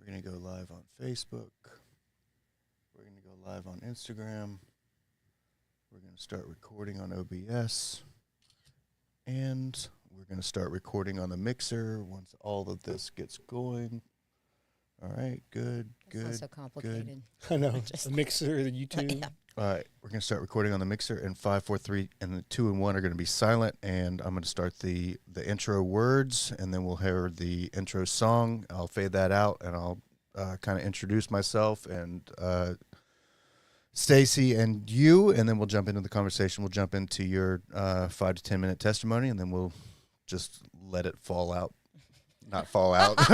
We're going to go live on Facebook. We're going to go live on Instagram. We're going to start recording on OBS. And we're going to start recording on the mixer once all of this gets going. All right, good. It's so complicated. Good. I know. The mixer, the YouTube. Yeah. All right, we're going to start recording on the mixer, and 5, 4, 3, and the 2 and 1 are going to be silent, and I'm going to start the intro words, and then we'll hear the intro song. I'll fade that out, and I'll kind of introduce myself and Stacey and you, and then we'll jump into the conversation. We'll jump into your 5 to 10 minute testimony, and then we'll just let it fall out. Not fall out.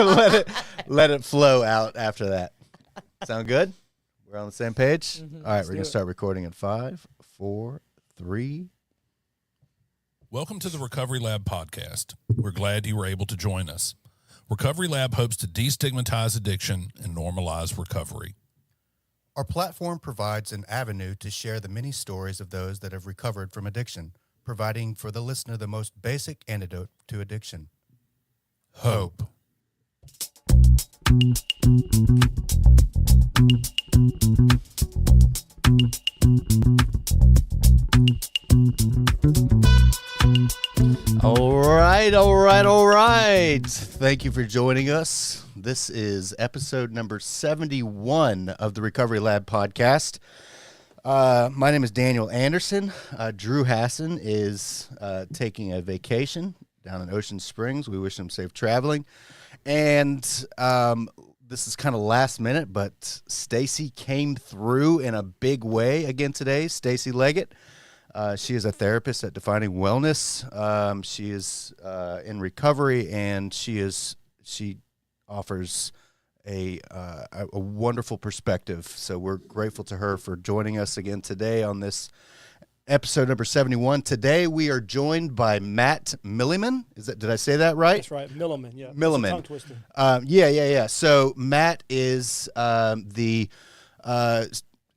let it flow out after that. Sound good? We're on the same page? Mm-hmm. All right, we're going to start recording in 5, 4, 3. Welcome to the Recovery Lab podcast. We're glad you were able to join us. Recovery Lab hopes to destigmatize addiction and normalize recovery. Our platform provides an avenue to share the many stories of those that have recovered from addiction, providing for the listener the most basic antidote to addiction. Hope. All right. Thank you for joining us. This is episode number 71 of the Recovery Lab podcast. My name is Daniel Anderson. Drew Hassin is taking a vacation down in Ocean Springs. We wish him safe traveling. And this is kind of last minute, but Stacey came through in a big way again today. Stacey Leggitt. She is a therapist at Defining Wellness. She is in recovery, and she offers a wonderful perspective. So we're grateful to her for joining us again today on this episode number 71. Today we are joined by Matt Milliman. Did I say that right? That's right, Milliman. Yeah, Milliman. Tongue twister. Yeah. So Matt is the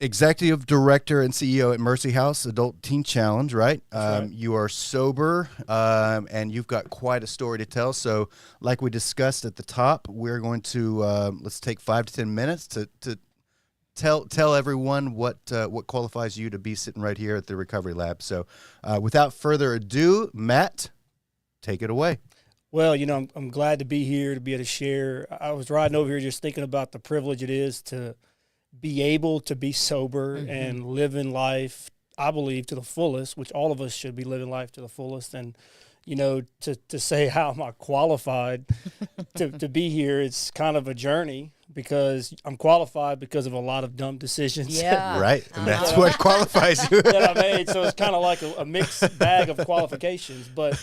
executive director and CEO at Mercy House Adult Teen Challenge, right? Right. You are sober, and you've got quite a story to tell. So, like we discussed at the top, we're going to let's take 5 to 10 minutes to tell everyone what qualifies you to be sitting right here at the Recovery Lab. So, without further ado, Matt, take it away. Well, I'm glad to be here to be able to share. I was riding over here just thinking about the privilege it is to be able to be sober and living life, I believe, to the fullest, which all of us should be living life to the fullest. And, to say how am I qualified to be here, it's kind of a journey because I'm qualified because of a lot of dumb decisions. Yeah. Right. And that's what qualifies you. that I made. So it's kind of like a mixed bag of qualifications. But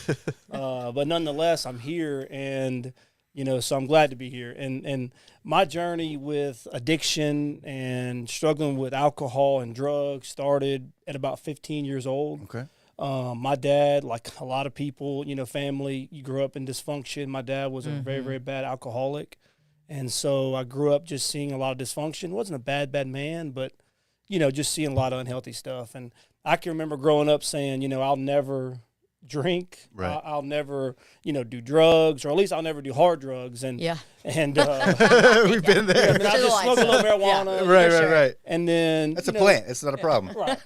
nonetheless, I'm here and so I'm glad to be here. And my journey with addiction and struggling with alcohol and drugs started at about 15 years old. Okay. My dad, like a lot of people, family, you grew up in dysfunction. My dad was a very, very bad alcoholic. And so I grew up just seeing a lot of dysfunction. Wasn't a bad man, but, just seeing a lot of unhealthy stuff. And I can remember growing up saying, I'll never drink. Right. I'll never, do drugs, or at least I'll never do hard drugs. And Yeah. And we've been there. I mean, I just smoke a little marijuana. Yeah. Right. And then That's a plant. It's not a problem. Right.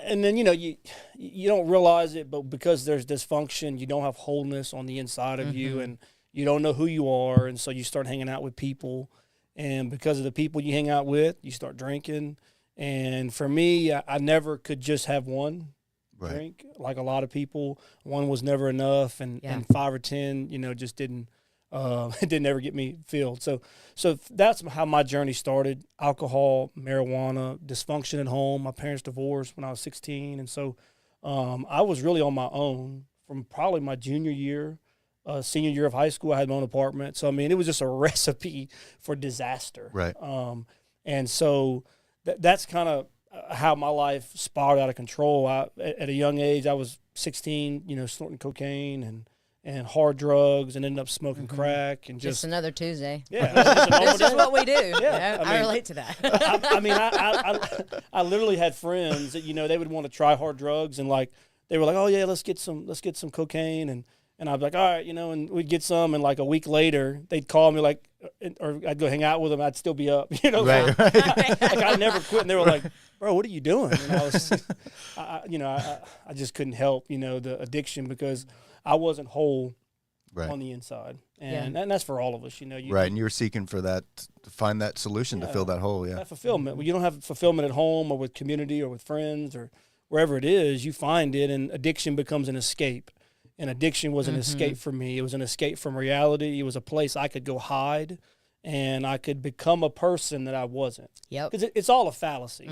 And then you don't realize it, but because there's dysfunction, you don't have wholeness on the inside of you, and you don't know who you are, and so you start hanging out with people, and because of the people you hang out with, you start drinking. And for me, I never could just have one. Right. Drink like a lot of people. One was never enough, and 5 or 10, just didn't. It didn't ever get me filled. So that's how my journey started: alcohol, marijuana, dysfunction at home. My parents divorced when I was 16, and so I was really on my own from probably my junior year, senior year of high school. I had my own apartment, so I mean, it was just a recipe for disaster. Right. And so that's kind of how my life spiraled out of control. At a young age, I was 16, snorting cocaine and hard drugs, and ended up smoking crack and just another Tuesday. Yeah, This is what we do. Yeah, I relate to that. I literally had friends that they would want to try hard drugs, and like they were like, oh yeah, let's get some cocaine, and And I'd be like, all right, and we'd get some, and like a week later, they'd call me like, or I'd go hang out with them. I'd still be up, Right. Like I never quit. And they were like, bro, what are you doing? And I was, I just couldn't help, the addiction because I wasn't whole on the inside. And that's for all of us, Right, and you were seeking for that, to find that solution to fill that hole, That fulfillment. When you don't have fulfillment at home or with community or with friends or wherever it is, you find it, and addiction becomes an escape. And addiction was an escape for me. It was an escape from reality. It was a place I could go hide, and I could become a person that I wasn't. Yep. Because it's all a fallacy.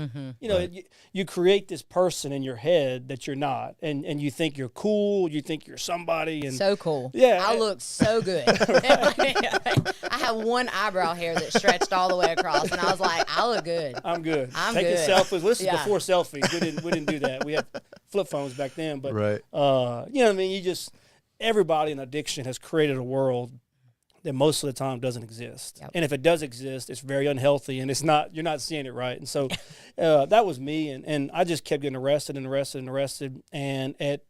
You create this person in your head that you're not, and you think you're cool, you think you're somebody. And so cool. Yeah. I look so good. I have one eyebrow hair that stretched all the way across, and I was like, I look good. I'm good. I'm Taking good. selfies. This is before selfies. We didn't do that. We had flip phones back then. But, Right. you know what I mean? Everybody in addiction has created a world that most of the time doesn't exist. Yep. And if it does exist, it's very unhealthy, and you're not seeing it right. And so that was me, and I just kept getting arrested, and at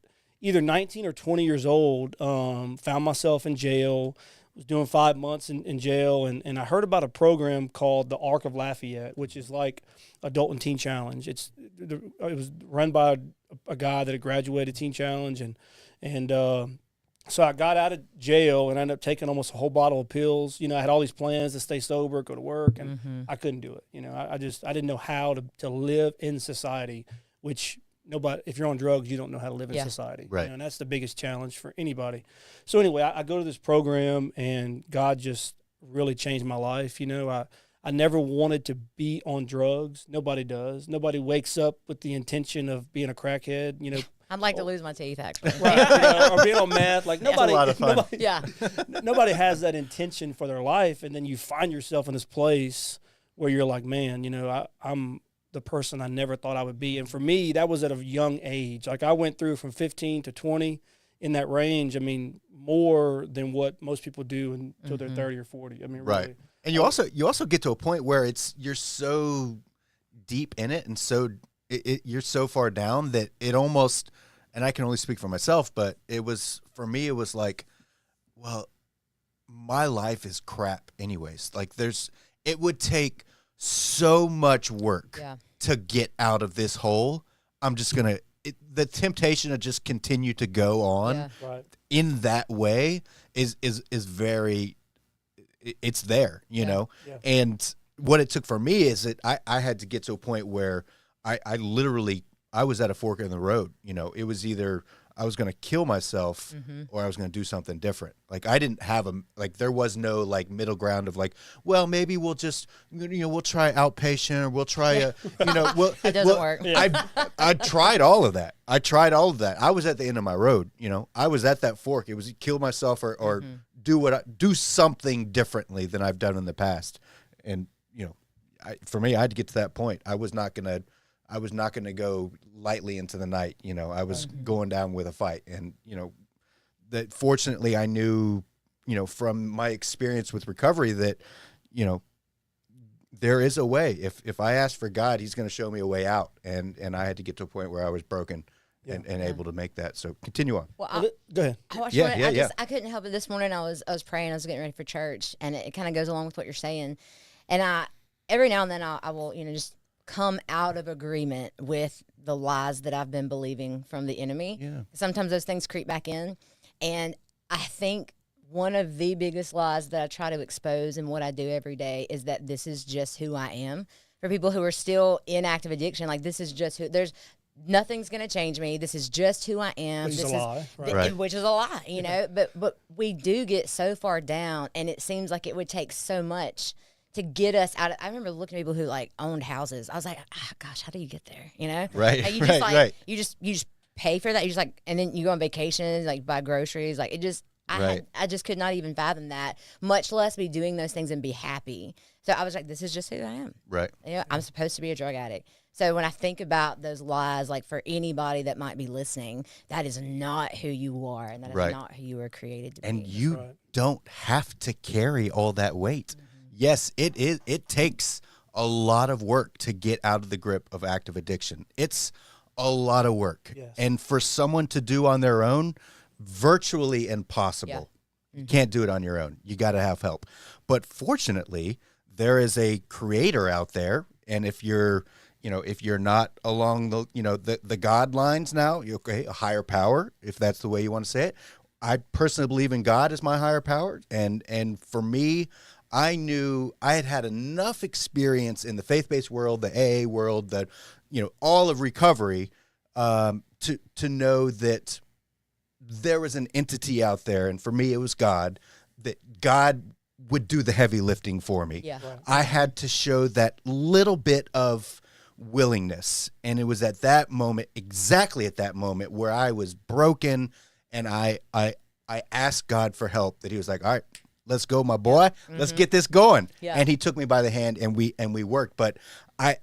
either 19 or 20 years old, found myself in jail, was doing 5 months in jail, and I heard about a program called the Arc of Lafayette, which is like Adult and Teen Challenge. It was run by a guy that had graduated Teen Challenge, and so I got out of jail and I ended up taking almost a whole bottle of pills. I had all these plans to stay sober, go to work, and I couldn't do it. I didn't know how to live in society, which nobody, if you're on drugs, you don't know how to live in society. Right. And that's the biggest challenge for anybody. So anyway, I go to this program, and God just really changed my life. I never wanted to be on drugs. Nobody does. Nobody wakes up with the intention of being a crackhead, I'd like to lose my teeth, actually. right, or being on meth. Like nobody, a lot of fun. nobody has that intention for their life, and then you find yourself in this place where you're like, man, I'm the person I never thought I would be. And for me, that was at a young age. Like I went through from 15 to 20 in that range. I mean, more than what most people do until they're 30 or 40. I mean, Right. really. And you also get to a point where you're so deep in it, and so you're so far down that it almost, and I can only speak for myself, but for me it was like, well, my life is crap anyways. Like it would take so much work to get out of this hole. I'm just going to, the temptation to just continue to go on in that way is very, it's there, you know? Yeah. And what it took for me is that I had to get to a point where I literally, I was at a fork in the road. It was either I was going to kill myself or I was going to do something different. Like I didn't have there was no like middle ground of like, well, maybe we'll just, we'll try outpatient, or we'll try it doesn't work. I tried all of that. I was at the end of my road. I was at that fork. It was kill myself or do something differently than I've done in the past. And, for me, I had to get to that point. I was not going to go lightly into the night. I was going down with a fight. And, that fortunately I knew, from my experience with recovery that, there is a way. If I ask for God, he's going to show me a way out. And I had to get to a point where I was broken and able to make that. So continue on. Well, go ahead. I couldn't help it. This morning I was praying. I was getting ready for church, and it kind of goes along with what you're saying. And every now and then I will, just come out of agreement with the lies that I've been believing from the enemy. Yeah. Sometimes those things creep back in. And I think one of the biggest lies that I try to expose in what I do every day is that this is just who I am. For people who are still in active addiction, like this is just nothing's going to change me. This is just who I am. Which is a lie, right? Right. Which is a lie, know. But we do get so far down, and it seems like it would take so much to get us out of. I remember looking at people who like owned houses. I was like, gosh, how do you get there? Right. Like, you just pay for that. You just like, and then you go on vacations, like buy groceries. Like it just, I just could not even fathom that, much less be doing those things and be happy. So I was like, this is just who I am. Right. I'm supposed to be a drug addict. So when I think about those lies, like for anybody that might be listening, that is not who you are, and that is not who you were created to be. And you don't have to carry all that weight. Yes, it is. It takes a lot of work to get out of the grip of active addiction. It's a lot of work. Yes. And for someone to do on their own, virtually impossible. You can't do it on your own. You got to have help. But fortunately, there is a creator out there, and if you're not along the God lines now, okay, a higher power, if that's the way you want to say it. I personally believe in God as my higher power, and for me, I knew I had enough experience in the faith-based world, the AA world, that all of recovery, to know that there was an entity out there, and for me, it was God. That God would do the heavy lifting for me. Yeah. Right. I had to show that little bit of willingness, and it was at that moment, exactly at that moment, where I was broken, and I asked God for help. That He was like, "All right, let's go, my boy. Let's get this going." Yeah. And He took me by the hand, and we worked. But I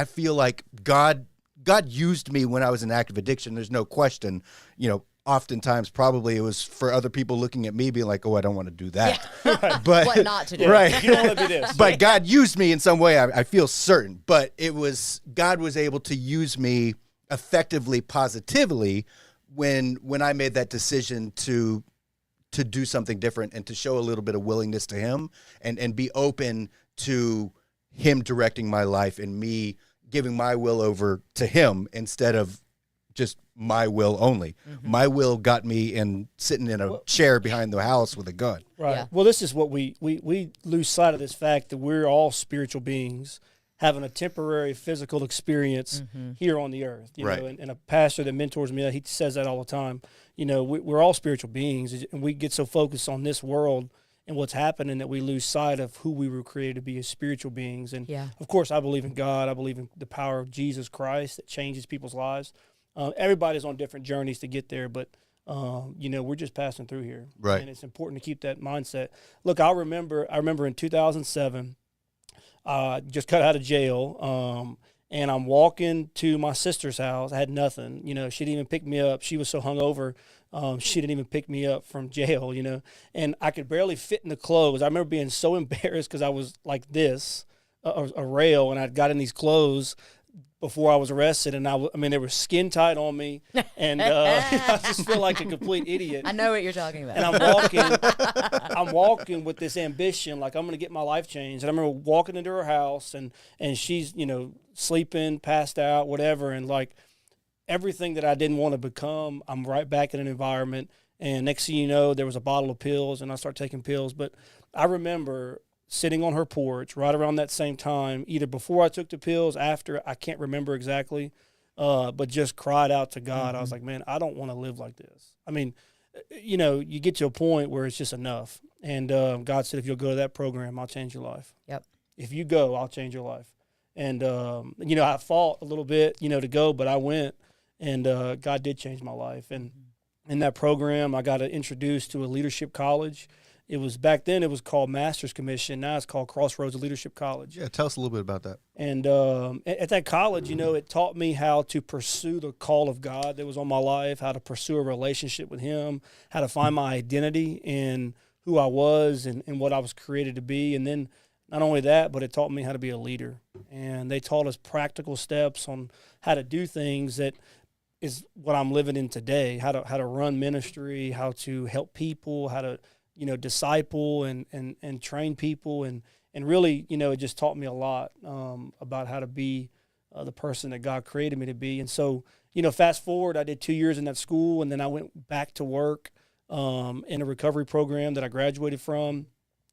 feel like God used me when I was in active addiction. There's no question. Oftentimes probably it was for other people looking at me being like, "Oh, I don't want to do that." Yeah. But What not to do. right. You don't want to do this. But God used me in some way. I feel certain. But God was able to use me effectively, positively, when I made that decision to do something different and to show a little bit of willingness to Him and be open to Him directing my life and me giving my will over to Him instead of just my will only. My will got me sitting in a chair behind the house with a gun. Right. Yeah. Well, this is what we lose sight of, this fact that we're all spiritual beings having a temporary physical experience here on the earth. You Right. know, and a pastor that mentors me, he says that all the time. We're all spiritual beings, and we get so focused on this world and what's happening that we lose sight of who we were created to be as spiritual beings. And of course, I believe in God. I believe in the power of Jesus Christ that changes people's lives. Everybody's on different journeys to get there, but we're just passing through here, Right. and it's important to keep that mindset. Look, I remember in 2007, just got out of jail, and I'm walking to my sister's house. I had nothing, she didn't even pick me up. She was so hungover, she didn't even pick me up from jail, and I could barely fit in the clothes. I remember being so embarrassed because I was like this, a rail, and I'd got in these clothes before I was arrested, and they were skin tight on me, and I just feel like a complete idiot. I know what you're talking about. And I'm walking with this ambition, like I'm going to get my life changed. And I remember walking into her house, and she's sleeping, passed out, whatever, and like everything that I didn't want to become, I'm right back in an environment. And next thing you know, there was a bottle of pills, and I started taking pills. But I remember sitting on her porch right around that same time, either before I took the pills, after, I can't remember exactly, but just cried out to God. I was like, man, I don't want to live like this. I mean, you get to a point where it's just enough. And God said, if you'll go to that program, I'll change your life. Yep. If you go, I'll change your life. And, I fought a little bit, to go, but I went, and God did change my life. And in that program, I got introduced to a leadership college. It was back then. It was called Master's Commission. Now it's called Crossroads Leadership College. Yeah, tell us a little bit about that. And at that college, it taught me how to pursue the call of God that was on my life, how to pursue a relationship with Him, how to find my identity in who I was and what I was created to be. And then not only that, but it taught me how to be a leader. And they taught us practical steps on how to do things that is what I'm living in today. How to run ministry, how to help people, how to disciple and train people, and really, it just taught me a lot about how to be the person that God created me to be. And so, fast forward, I did 2 years in that school, and then I went back to work in a recovery program that I graduated from.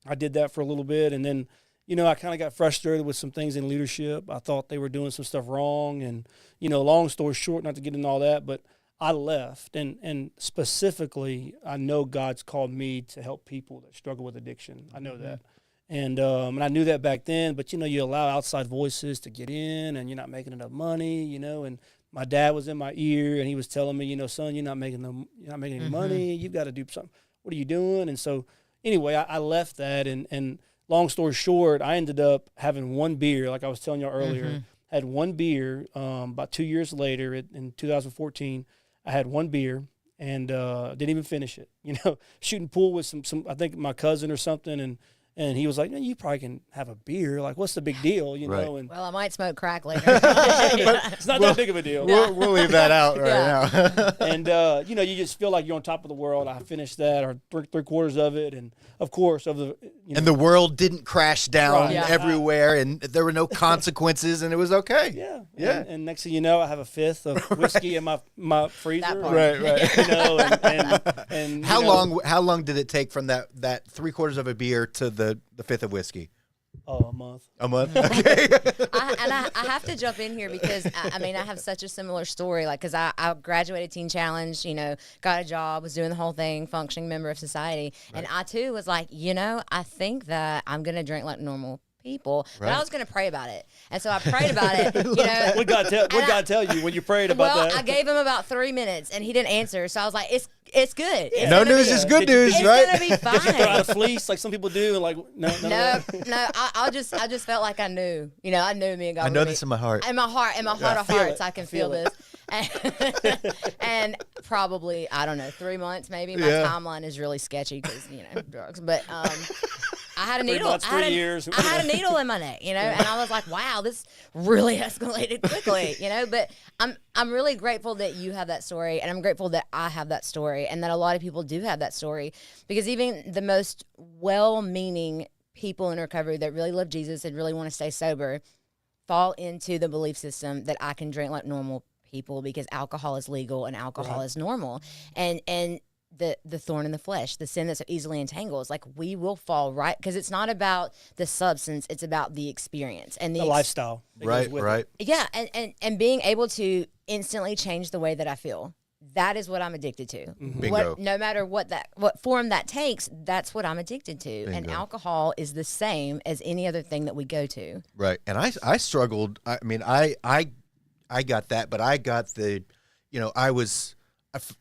I did that for a little bit, and then, I kind of got frustrated with some things in leadership. I thought they were doing some stuff wrong, and, long story short, not to get into all that, but I left, and specifically, I know God's called me to help people that struggle with addiction. I know that. And I knew that back then, but, you allow outside voices to get in, and you're not making enough money, and my dad was in my ear, and he was telling me, son, you're not making any money. You've got to do something. What are you doing? And so anyway, I left that, and long story short, I ended up having one beer, like I was telling y'all earlier. Had one beer about 2 years later in 2014. I had one beer and didn't even finish it. Shooting pool with some I think my cousin or something, And he was like, no, you probably can have a beer. Like, what's the big deal, you Right. know? And Well, I might smoke crack later. it's not that big of a deal. We'll leave that out right now. And, you know, you just feel like you're on top of the world. I finished that, or three quarters of it. And, of course, And the world didn't crash down Right. Yeah. everywhere, and there were no consequences, and it was okay. Yeah. Yeah. And next thing you know, I have a fifth of whiskey in my freezer. That part. Right. You know, and How you know, long? How long did it take from that 3/4 of a beer to the fifth of whiskey? Oh, a month. A month. Okay. I have to jump in here because I mean I have such a similar story. Like, because I graduated Teen Challenge, you know, got a job, was doing the whole thing, functioning member of society, and I too was like, you know, I think that I'm gonna drink like normal people, but I Right. was gonna pray about it, and so I prayed about it. You know, What God tell you when you prayed about well, that? I gave him about 3 minutes, and he didn't answer. So I was like, it's good. It's No gonna news be- is good Did you- news, It's right? gonna be Did you throw out a fine. fleece like some people do? And like, no. No, I just felt like I knew. You know, I knew me and God. I know would be- this in my heart. In my heart of feel hearts, it. I can I feel feel this. And probably, I don't know, 3 months maybe. My Yeah. timeline is really sketchy because, you know, drugs. But I had a 3 needle. months, 3 years. I had a needle in my neck, you know, and I was like, wow, this really escalated quickly, you know. But I'm really grateful that you have that story, and I'm grateful that I have that story, and that a lot of people do have that story, because even the most well-meaning people in recovery that really love Jesus and really want to stay sober fall into the belief system that I can drink like normal people because alcohol is legal and alcohol is normal. And the thorn in the flesh, the sin that so easily entangles, like we will fall right, because it's not about the substance, it's about the experience and The lifestyle. that goes Right. with it. Right. Yeah, and being able to instantly change the way that I feel. That is what I'm addicted to. Bingo. No matter what form that takes, that's what I'm addicted to. And Bingo. alcohol is the same as any other thing that we go to. Right. And I struggled. I mean, I got that, but I got the, you know, I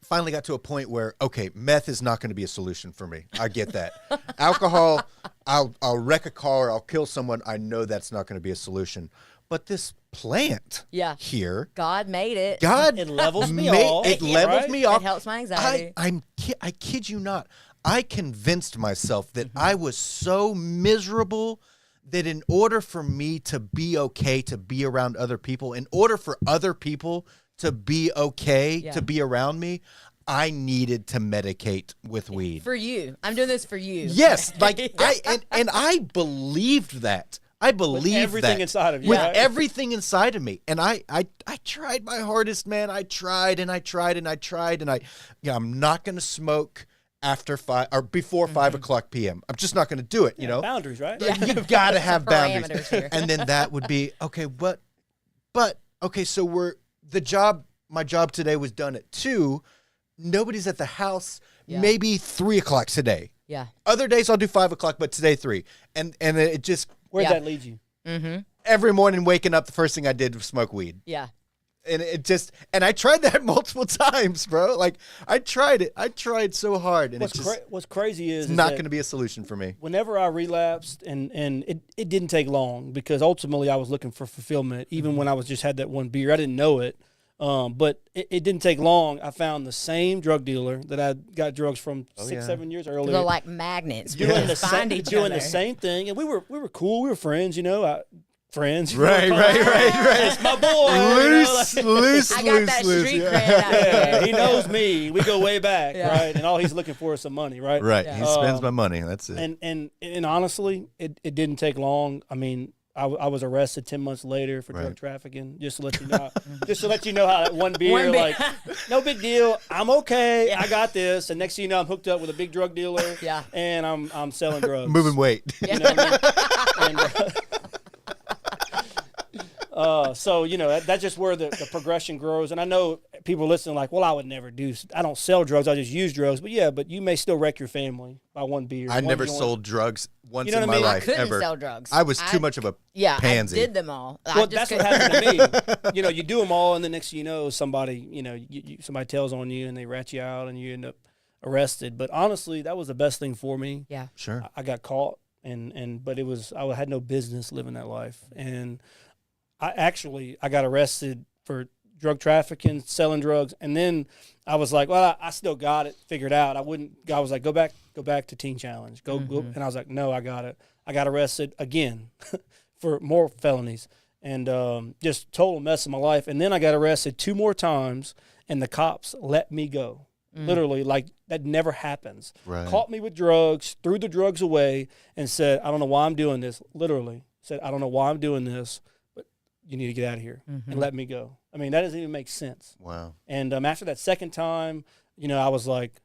finally got to a point where, okay, meth is not going to be a solution for me. I get that. Alcohol, I'll wreck a car, I'll kill someone. I know that's not going to be a solution. But this plant Yeah. here, God made it. God It levels me made- off, It levels right? me It off. helps my anxiety. I kid you not. I convinced myself that I was so miserable that in order for me to be okay to be around other people, in order for other people to be okay Yeah. to be around me, I needed to medicate with weed. For you. I'm doing this for you. Yes, like I believed that. I believed everything that. inside of you, With right? everything inside of me. And I tried my hardest, man. I tried and I tried and I tried and I'm not going to smoke after 5 or before 5 o'clock p.m. I'm just not going to do it, you know? Boundaries, right? You got to have boundaries. Parameters here. And then that would be, okay, but okay, so my job today was done at 2. Nobody's at the house, Yeah. maybe 3 o'clock today. Yeah. Other days I'll do 5 o'clock, but today 3. And it just, Where'd Yeah. that lead you? Mm-hmm. every morning waking up, the first thing I did was smoke weed. Yeah. And and I tried that multiple times, bro. Like I tried it. I tried so hard, and What's crazy is it's not that going to be a solution for me. whenever I relapsed, and it didn't take long, because ultimately I was looking for fulfillment. Even when I was just had that one beer, I didn't know it. But it didn't take long. I found the same drug dealer that I got drugs from 6-7 years earlier. They're like magnets. We doing just the find same, each doing other. the same thing, and we were cool. We were friends, you know. Friends, Right. It's my boy. Loose. I got that street yeah. cred out Yeah, there. he knows me. We go way back, Yeah. right? And all he's looking for is some money, right? Right. Yeah. He spends my money. That's it. And honestly, it didn't take long. I mean, I was arrested 10 months later for drug Right. trafficking. Just to let you know, how that one beer, One beer. like, no big deal. I'm okay. I got this. And next thing you know, I'm hooked up with a big drug dealer. Yeah. And I'm selling drugs. Moving weight. You know what I mean? So, you know, that's just where the progression grows. And I know people listening like, well, I don't sell drugs. I just use drugs. But you may still wreck your family by one beer. I one never joint. sold drugs once You know in what I my mean? I life couldn't ever. sell drugs. I was too much of a pansy. I did them all. I Well, just that's what happened to me. You know, you do them all, and the next thing you know, somebody tells on you, and they rat you out, and you end up arrested. But honestly, that was the best thing for me. Yeah. Sure. I got caught, but I had no business living that life, and I got arrested for drug trafficking, selling drugs. And then I was like, well, I still got it figured out. God was like, go back to Teen Challenge. Go. And I was like, no, I got it. I got arrested again for more felonies and just total mess of my life. And then I got arrested 2 more times and the cops let me go. Literally, like that never happens. Right. Caught me with drugs, threw the drugs away, and said, I don't know why I'm doing this. Literally said, I don't know why I'm doing this, but you need to get out of here and let me go. I mean, that doesn't even make sense. Wow. And after that second time, I was like,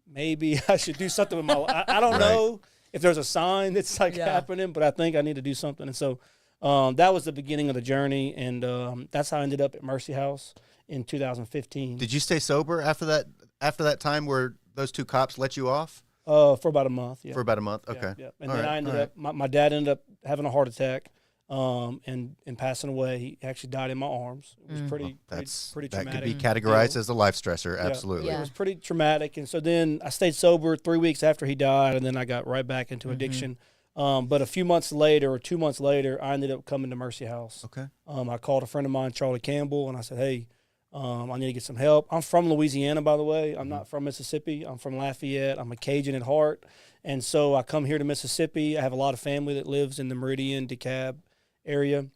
maybe I should do something with my life. I don't know if there's a sign that's happening, but I think I need to do something. And so that was the beginning of the journey, and that's how I ended up at Mercy House in 2015. Did you stay sober after that time where those 2 cops let you off? For about a month, yeah. For about a month, okay. Yeah. And then I ended up, my dad ended up having a heart attack and passing away. He actually died in my arms. It was pretty traumatic. That could be categorized as a life stressor, absolutely. It was pretty traumatic. And so then I stayed sober 3 weeks after he died, and then I got right back into addiction. But a few months later, or 2 months later, I ended up coming to Mercy House. Okay. I called a friend of mine, Charlie Campbell, and I said, hey, I need to get some help. I'm from Louisiana, by the way. I'm not from Mississippi. I'm from Lafayette. I'm a Cajun at heart. And so I come here to Mississippi. I have a lot of family that lives in the Meridian, DeKalb area.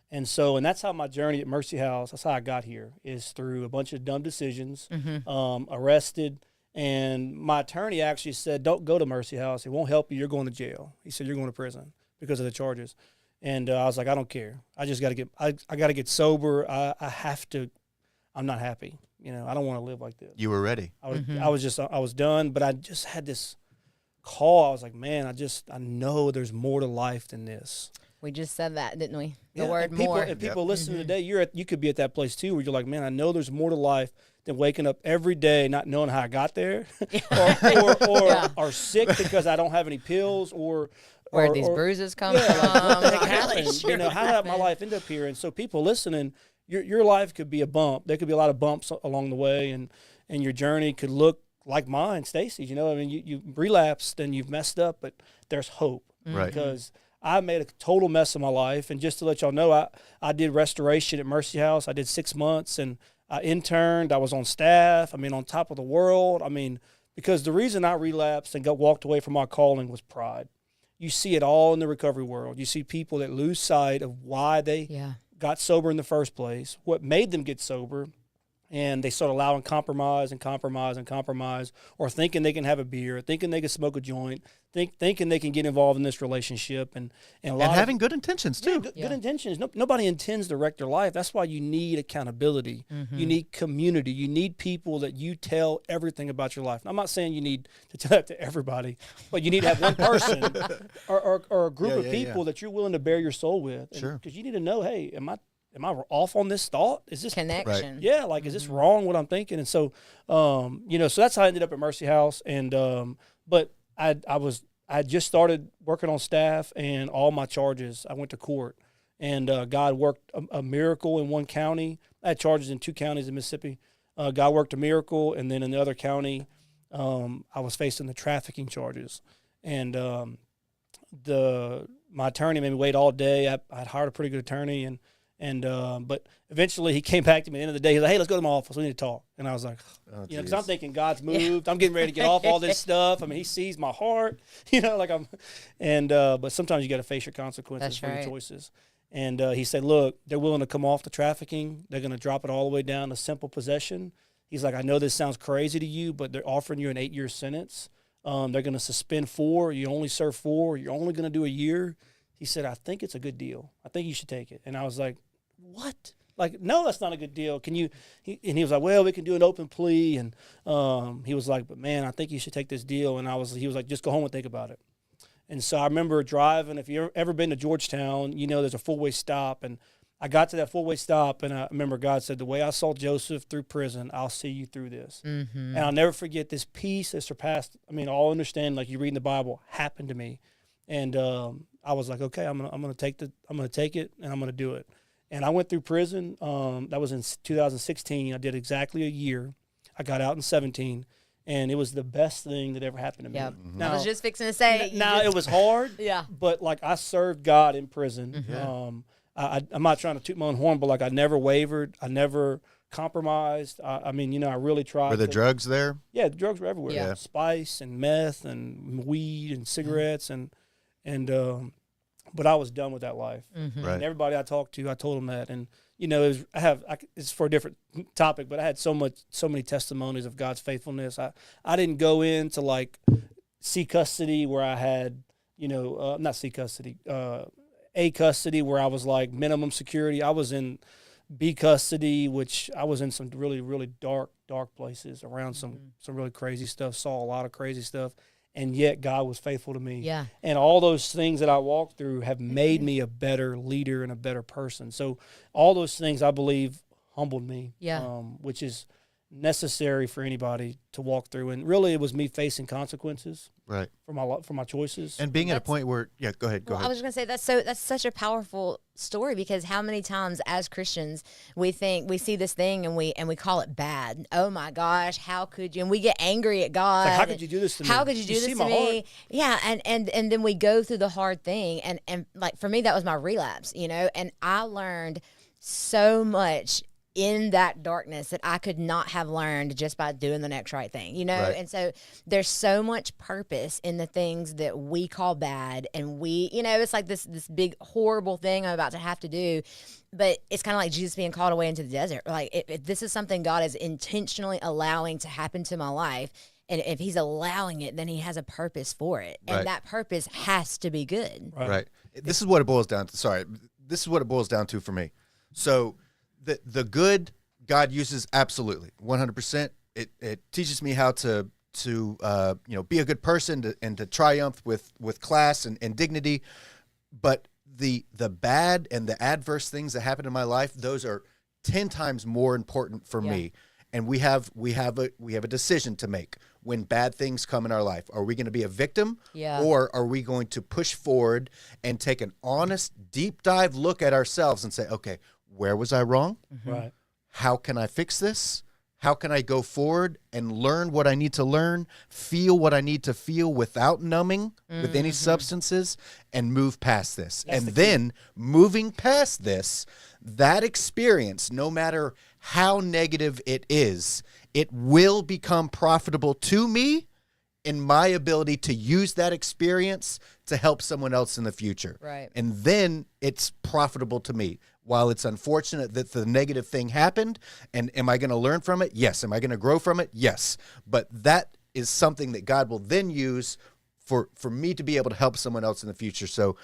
And that's how my journey at Mercy House, that's how I got here, is through a bunch of dumb decisions, arrested. And my attorney actually said, don't go to Mercy House. It won't help you. You're going to jail. He said, you're going to prison because of the charges. And I was like, I don't care. I just got to get, I got to get sober. I have to. I'm not happy. I don't want to live like this. You were ready. I was done, but I just had this call. I was like, man, I know there's more to life than this. We just said that, didn't we? The word more. And people listening today, you could be at that place too, where you're like, man, I know there's more to life than waking up every day not knowing how I got there, or sick because I don't have any pills, or where these bruises come from. What the heck happened? How did my life end up here? And so people listening, your life could be a bump. There could be a lot of bumps along the way, and your journey could look like mine, Stacey's. You relapsed and you've messed up, but there's hope. Right. Because I made a total mess of my life. And just to let y'all know, I did restoration at Mercy House. I did 6 months, and I interned. I was on staff. On top of the world. Because the reason I relapsed and walked away from my calling was pride. You see it all in the recovery world. You see people that lose sight of why they got sober in the first place, what made them get sober, and they start allowing compromise, or thinking they can have a beer, thinking they can smoke a joint, thinking they can get involved in this relationship, and having good intentions too. Good intentions. Nobody intends to wreck their life. That's why you need accountability. You need community. You need people that you tell everything about your life. And I'm not saying you need to tell that to everybody, but you need to have one person or a group of people that you're willing to bare your soul with. Sure. Because you need to know, hey, am I off on this thought? Is this connection? Right. Is this wrong what I'm thinking? And so, so that's how I ended up at Mercy House. And but I just started working on staff, and all my charges, I went to court, and God worked a miracle in one county. I had charges in 2 counties in Mississippi. God worked a miracle, and then in the other county, I was facing the trafficking charges, and my attorney made me wait all day. I'd hired a pretty good attorney, but eventually he came back to me at the end of the day. He's like, hey, let's go to my office. We need to talk. And I was like, because I'm thinking God's moved. I'm getting ready to get off all this stuff. He sees my heart, but sometimes you got to face your consequences for your choices. And he said, look, they're willing to come off the trafficking. They're going to drop it all the way down to simple possession. He's like, I know this sounds crazy to you, but they're offering you an 8-year sentence. They're going to suspend 4. You only serve 4. You're only going to do a year. He said, I think it's a good deal. I think you should take it. And I was like, what? No, that's not a good deal. Can you? And he was like, well, we can do an open plea. And he was like, but man, I think you should take this deal. And he was like, just go home and think about it. And so I remember driving. If you've ever been to Georgetown, there's a 4-way stop. And I got to that 4-way stop, and I remember God said, the way I saw Joseph through prison, I'll see you through this. And I'll never forget this peace that surpassed, all understanding, like you read in the Bible, happened to me. And I was like, okay, I'm gonna take it, and I'm gonna do it. And I went through prison. That was in 2016. I did exactly a year. I got out in 2017, and it was the best thing that ever happened to me. Yep. Now, I was just fixing to say. Now it was hard. Yeah. But I served God in prison. I'm not trying to toot my own horn, but like I never wavered. I never compromised. I mean, you know, I really tried. Were the drugs there? Yeah, the drugs were everywhere. Yeah. Spice and meth and weed and cigarettes and but I was done with that life. Mm-hmm. Right. And everybody I talked to, I told them that. And you know, it's for a different topic, but I had so many testimonies of God's faithfulness. I didn't go into like C custody where I had, you know, not C custody, A custody where I was like minimum security. I was in B custody, which I was in some really, really dark places around some really crazy stuff, saw a lot of crazy stuff. And yet God was faithful to me. Yeah. And all those things that I walked through have made me a better leader and a better person. So all those things I believe humbled me, which is necessary for anybody to walk through. And really it was me facing consequences for my choices. And being at a point where, go ahead. I was just going to say that's such a powerful story, because how many times as Christians we see this thing and we call it bad. Oh my gosh, how could you? And we get angry at God. Like, how could you do this to me? How could you do this to me? Yeah, and then we go through the hard thing, and like for me that was my relapse, you know, and I learned so much in that darkness that I could not have learned just by doing the next right thing, you know? Right. And so there's so much purpose in the things that we call bad, and we, you know, it's like this big horrible thing I'm about to have to do, but it's kind of like Jesus being called away into the desert. Like if this is something God is intentionally allowing to happen to my life, and if he's allowing it, then he has a purpose for it. And that purpose has to be good. Right. This is what it boils down to. This is what it boils down to for me. So the good God uses, absolutely 100%. It teaches me how to be a good person and to triumph with class and dignity. But the bad and the adverse things that happen in my life, those are 10 times more important for me. And we have a decision to make when bad things come in our life. Are we going to be a victim, or are we going to push forward and take an honest, deep dive look at ourselves and say, okay, where was I wrong? Mm-hmm. Right. How can I fix this? How can I go forward and learn what I need to learn, feel what I need to feel without numbing with any substances, and move past this? That's and then moving past this, that experience, no matter how negative it is, it will become profitable to me in my ability to use that experience to help someone else in the future. Right. And then it's profitable to me. While it's unfortunate that the negative thing happened, and am I going to learn from it? Yes. Am I going to grow from it? Yes. But that is something that God will then use for me to be able to help someone else in the future. So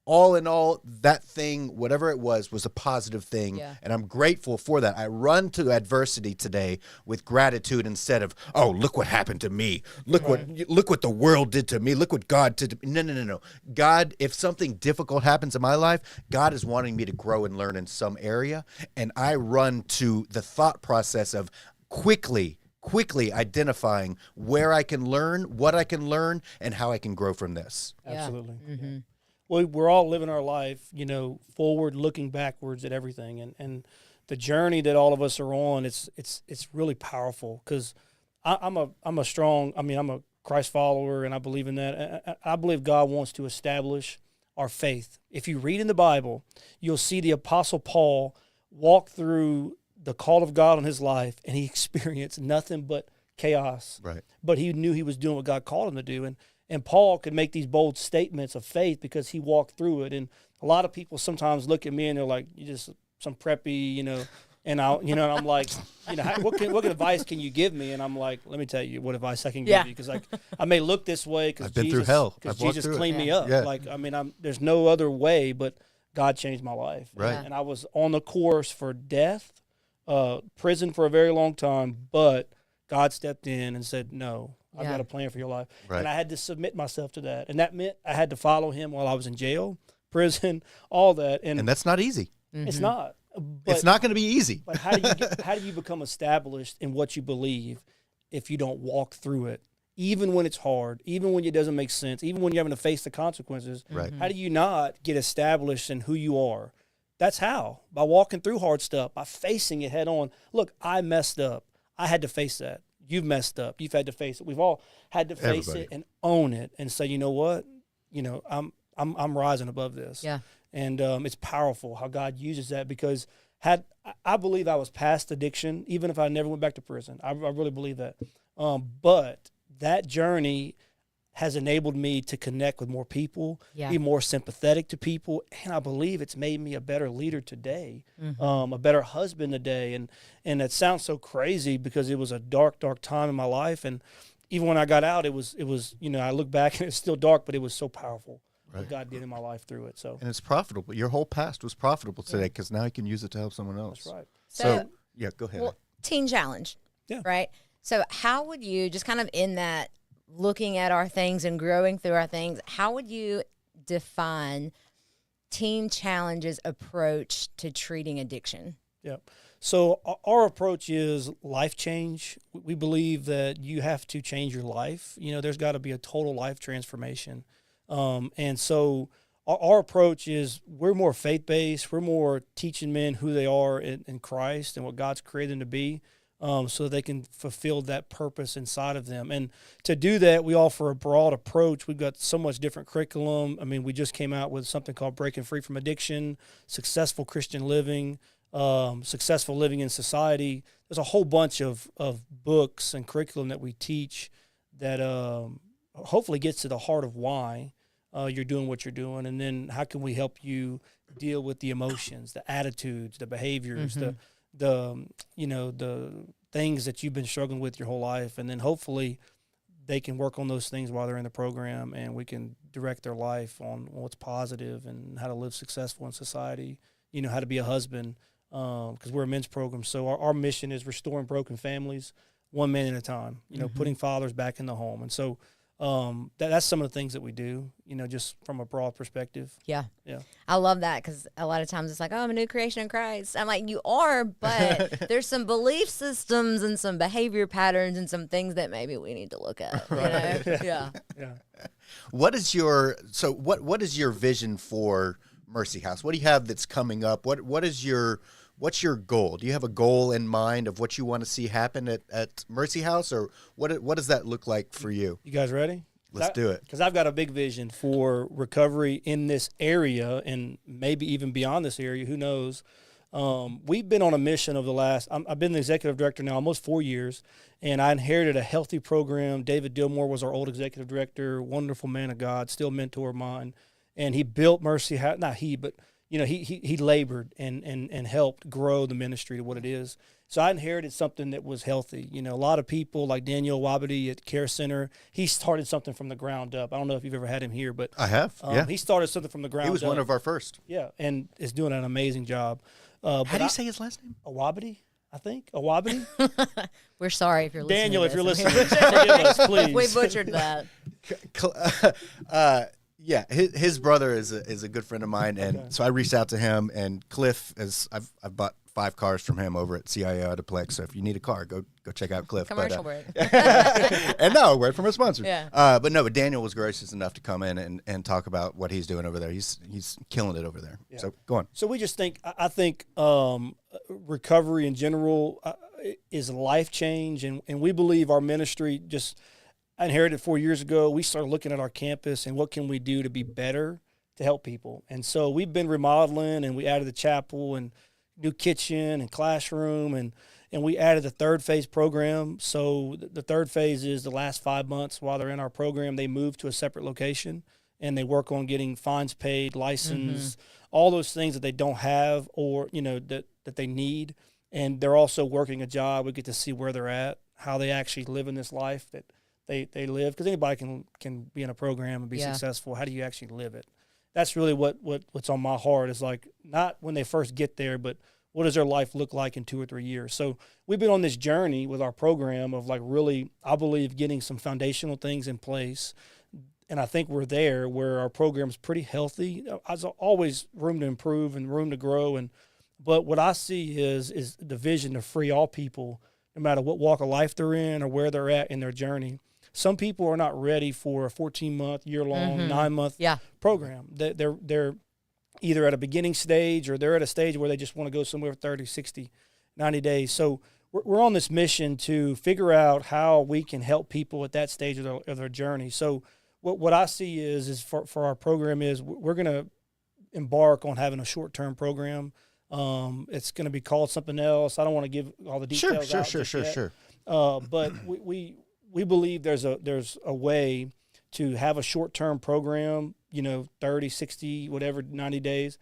all in all, that thing, whatever it was a positive thing. Yeah. And I'm grateful for that. I run to adversity today with gratitude instead of, oh, look what happened to me. Look what the world did to me. Look what God did to me. No. God, if something difficult happens in my life, God is wanting me to grow and learn in some area. And I run to the thought process of quickly identifying where I can learn, what I can learn, and how I can grow from this. Absolutely. Mm-hmm. Well, we're all living our life, you know, forward, looking backwards at everything, and the journey that all of us are on. It's really powerful, because I'm a Christ follower, and I believe in that. I believe God wants to establish our faith. If you read in the Bible, you'll see the Apostle Paul walk through the call of God on his life, and he experienced nothing but chaos. Right. But he knew he was doing what God called him to do, and Paul could make these bold statements of faith because he walked through it. And a lot of people sometimes look at me and they're like, "You just some preppy, you know." And and I'm like, what advice can you give me? And I'm like, let me tell you what advice I can give you, because I may look this way because I've been through hell. Because Jesus cleaned me up. Yeah. Like, I mean, there's no other way, but God changed my life. Right. And I was on the course for death, prison for a very long time, but God stepped in and said, no. I've got a plan for your life. Right. And I had to submit myself to that. And that meant I had to follow him while I was in jail, prison, all that. And that's not easy. It's not. But, it's not going to be easy. But how do you become established in what you believe if you don't walk through it? Even when it's hard, even when it doesn't make sense, even when you're having to face the consequences, right. How do you not get established in who you are? That's how. By walking through hard stuff, by facing it head on. Look, I messed up. I had to face that. You've messed up. You've had to face it. We've all had to face it and own it and say, you know what? I'm rising above this. Yeah. And it's powerful how God uses that, because I believe I was past addiction, even if I never went back to prison. I really believe that. But that journey has enabled me to connect with more people, be more sympathetic to people, and I believe it's made me a better leader today, a better husband today. And that sounds so crazy because it was a dark, dark time in my life, and even when I got out, it was I look back and it's still dark, but it was so powerful what God did in my life through it. So, and it's profitable. Your whole past was profitable today because now you can use it to help someone else. That's right. So go ahead. Well, teen challenge. Yeah. Right. So how would you, just kind of in that, looking at our things and growing through our things, how would you define Teen Challenge's approach to treating addiction? Yeah. So our approach is life change. We believe that you have to change your life. There's got to be a total life transformation. And so our approach is we're more faith-based. We're more teaching men who they are in Christ and what God's created them to be, so they can fulfill that purpose inside of them. And to do that, we offer a broad approach. We've got so much different curriculum. I mean, we just came out with something called Breaking Free from Addiction, Successful Christian Living, Successful Living in Society. There's a whole bunch of books and curriculum that we teach that hopefully gets to the heart of why you're doing what you're doing, and then how can we help you deal with the emotions, the attitudes, the behaviors, the things that you've been struggling with your whole life, and then hopefully they can work on those things while they're in the program, and we can direct their life on what's positive and how to live successful in society, how to be a husband, because we're a men's program. So our mission is restoring broken families one man at a time, putting fathers back in the home. And so that's some of the things that we do, just from a broad perspective. Yeah. I love that, because a lot of times it's like, oh, I'm a new creation in Christ. I'm like, you are, but there's some belief systems and some behavior patterns and some things that maybe we need to look at. Yeah. What is your vision for Mercy House? What do you have that's coming up? What's your goal? Do you have a goal in mind of what you want to see happen at Mercy House, or what does that look like for you? You guys ready? Let's do it. Because I've got a big vision for recovery in this area, and maybe even beyond this area. Who knows? We've been on a mission over I've been the executive director now almost 4 years, and I inherited a healthy program. David Dillmore was our old executive director, wonderful man of God, still mentor of mine. And he built Mercy House, not he, but he labored and helped grow the ministry to what it is. So I inherited something that was healthy. A lot of people like Daniel Wabadi at Care Center, he started something from the ground up. I don't know if you've ever had him here, but I have. He started something from the ground up. He was one of our first. Yeah, and is doing an amazing job. How do you say his last name? Awabadi, I think. Awabadi. We're sorry if you're listening. Daniel, if you're listening, forgive us, please. We butchered that. Yeah, his brother is a good friend of mine, and so I reached out to him. And Cliff I've bought 5 cars from him over at CIO Autoplex. So if you need a car, go check out Cliff. Commercial break. And no, word from a sponsor. Yeah. But Daniel was gracious enough to come in and talk about what he's doing over there. He's killing it over there. Yeah. So go on. So we just think I think recovery in general is life change, and we believe our ministry just. I inherited 4 years ago. We started looking at our campus and what can we do to be better to help people. And so we've been remodeling, and we added the chapel and new kitchen and classroom, and we added the third phase program. So the third phase is the last 5 months while they're in our program, they move to a separate location, and they work on getting fines paid, license, all those things that they don't have or, that they need. And they're also working a job. We get to see where they're at, how they actually live in this life that they live, because anybody can be in a program and be successful. How do you actually live it? That's really what's on my heart, is like not when they first get there, but what does their life look like in 2 or 3 years? So we've been on this journey with our program of like really, I believe, getting some foundational things in place. And I think we're there where our program's pretty healthy. There's always room to improve and room to grow. But what I see is the vision to free all people, no matter what walk of life they're in or where they're at in their journey. Some people are not ready for a 14-month, year-long, 9-month program. They're either at a beginning stage or they're at a stage where they just want to go somewhere for 30, 60, 90 days. So we're on this mission to figure out how we can help people at that stage of their journey. So what I see is for our program is we're going to embark on having a short-term program. It's going to be called something else. I don't want to give all the details out just yet. Sure. But we believe there's a way to have a short-term program, 30, 60, whatever, 90 days,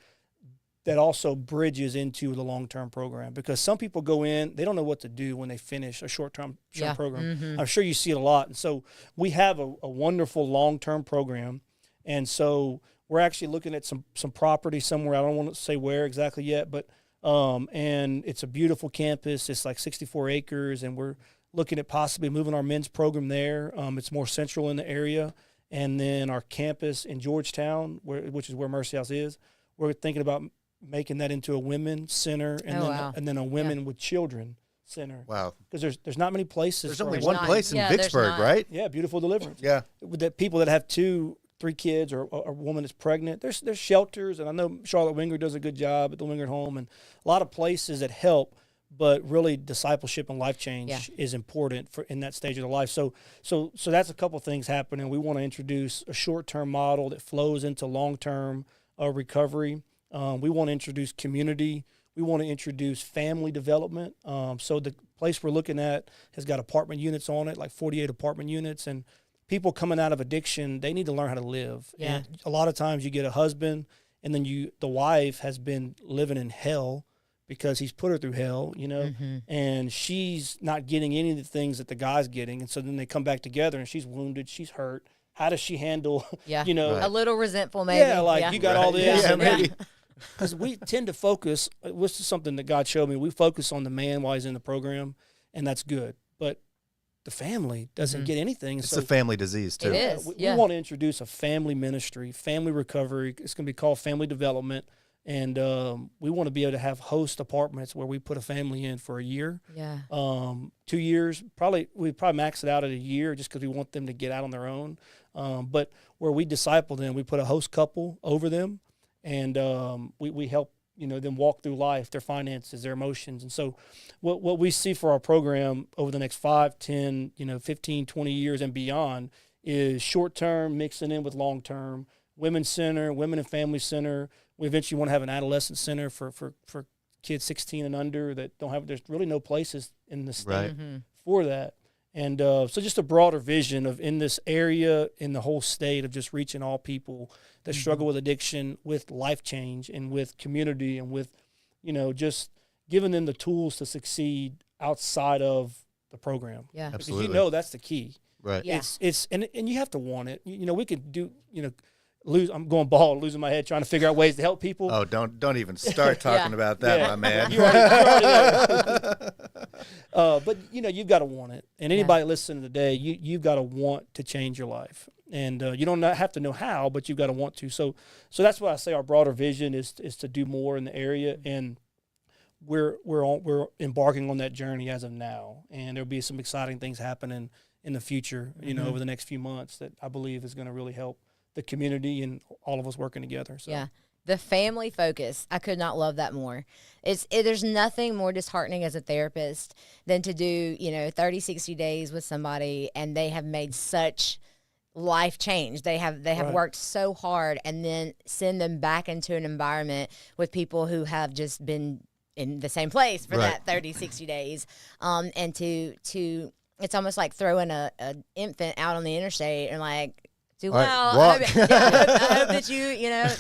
that also bridges into the long-term program. Because some people go in, they don't know what to do when they finish a short-term program. Mm-hmm. I'm sure you see it a lot. And so we have a wonderful long-term program. And so we're actually looking at some property somewhere. I don't want to say where exactly yet, but and it's a beautiful campus. It's like 64 acres, and we're looking at possibly moving our men's program there. It's more central in the area. And then our campus in Georgetown, which is where Mercy House is, we're thinking about making that into a women's center and then a women with children center. Wow. Because there's not many places. There's only one place in Vicksburg, right? Yeah, Beautiful Deliverance. Yeah. With that people that have 2-3 kids or a woman that's pregnant. There's shelters, and I know Charlotte Wingard does a good job at the Wingard home, and a lot of places that help. But really, discipleship and life change is important in that stage of the life. So that's a couple things happening. We want to introduce a short-term model that flows into long-term recovery. We want to introduce community. We want to introduce family development. So the place we're looking at has got apartment units on it, like 48 apartment units. And people coming out of addiction, they need to learn how to live. Yeah. And a lot of times you get a husband, and then the wife has been living in hell because he's put her through hell, and she's not getting any of the things that the guy's getting. And so then they come back together, and she's wounded, she's hurt. How does she handle, a little resentful maybe. Yeah, you got all this. Yeah, maybe. Because we tend to focus, this is something that God showed me, we focus on the man while he's in the program, and that's good. But the family doesn't get anything. It's a family disease, too. It is, we want to introduce a family ministry, family recovery. It's going to be called Family Development. And we want to be able to have host apartments where we put a family in for a year. Yeah. 2 years, we probably max it out at a year just because we want them to get out on their own. But where we disciple them, we put a host couple over them, and we help them walk through life, their finances, their emotions. And so what we see for our program over the next 5, 10, 15, 20 years and beyond is short-term mixing in with long-term, women's center, women and family center. We eventually want to have an adolescent center for kids 16 and under that don't have – there's really no places in the state for that. And so just a broader vision of in this area, in the whole state, of just reaching all people that struggle with addiction, with life change, and with community, and with, just giving them the tools to succeed outside of the program. Yeah. Absolutely. Because that's the key. Right. Yeah. And you have to want it. We could do, I'm going bald, losing my head, trying to figure out ways to help people. Oh, don't even start talking about that, my man. You're already there. But you've got to want it, and anybody listening today, you've got to want to change your life, and you don't have to know how, but you've got to want to. So that's why I say our broader vision is to do more in the area, and we're embarking on that journey as of now, and there'll be some exciting things happening in the future, over the next few months that I believe is going to really help the community and all of us working together. So. Yeah. The family focus, I could not love that more. There's nothing more disheartening as a therapist than to do, 30, 60 days with somebody and they have made such life change. They have worked so hard, and then send them back into an environment with people who have just been in the same place for that 30, 60 days. And to it's almost like throwing a infant out on the interstate and like, do well. I hope that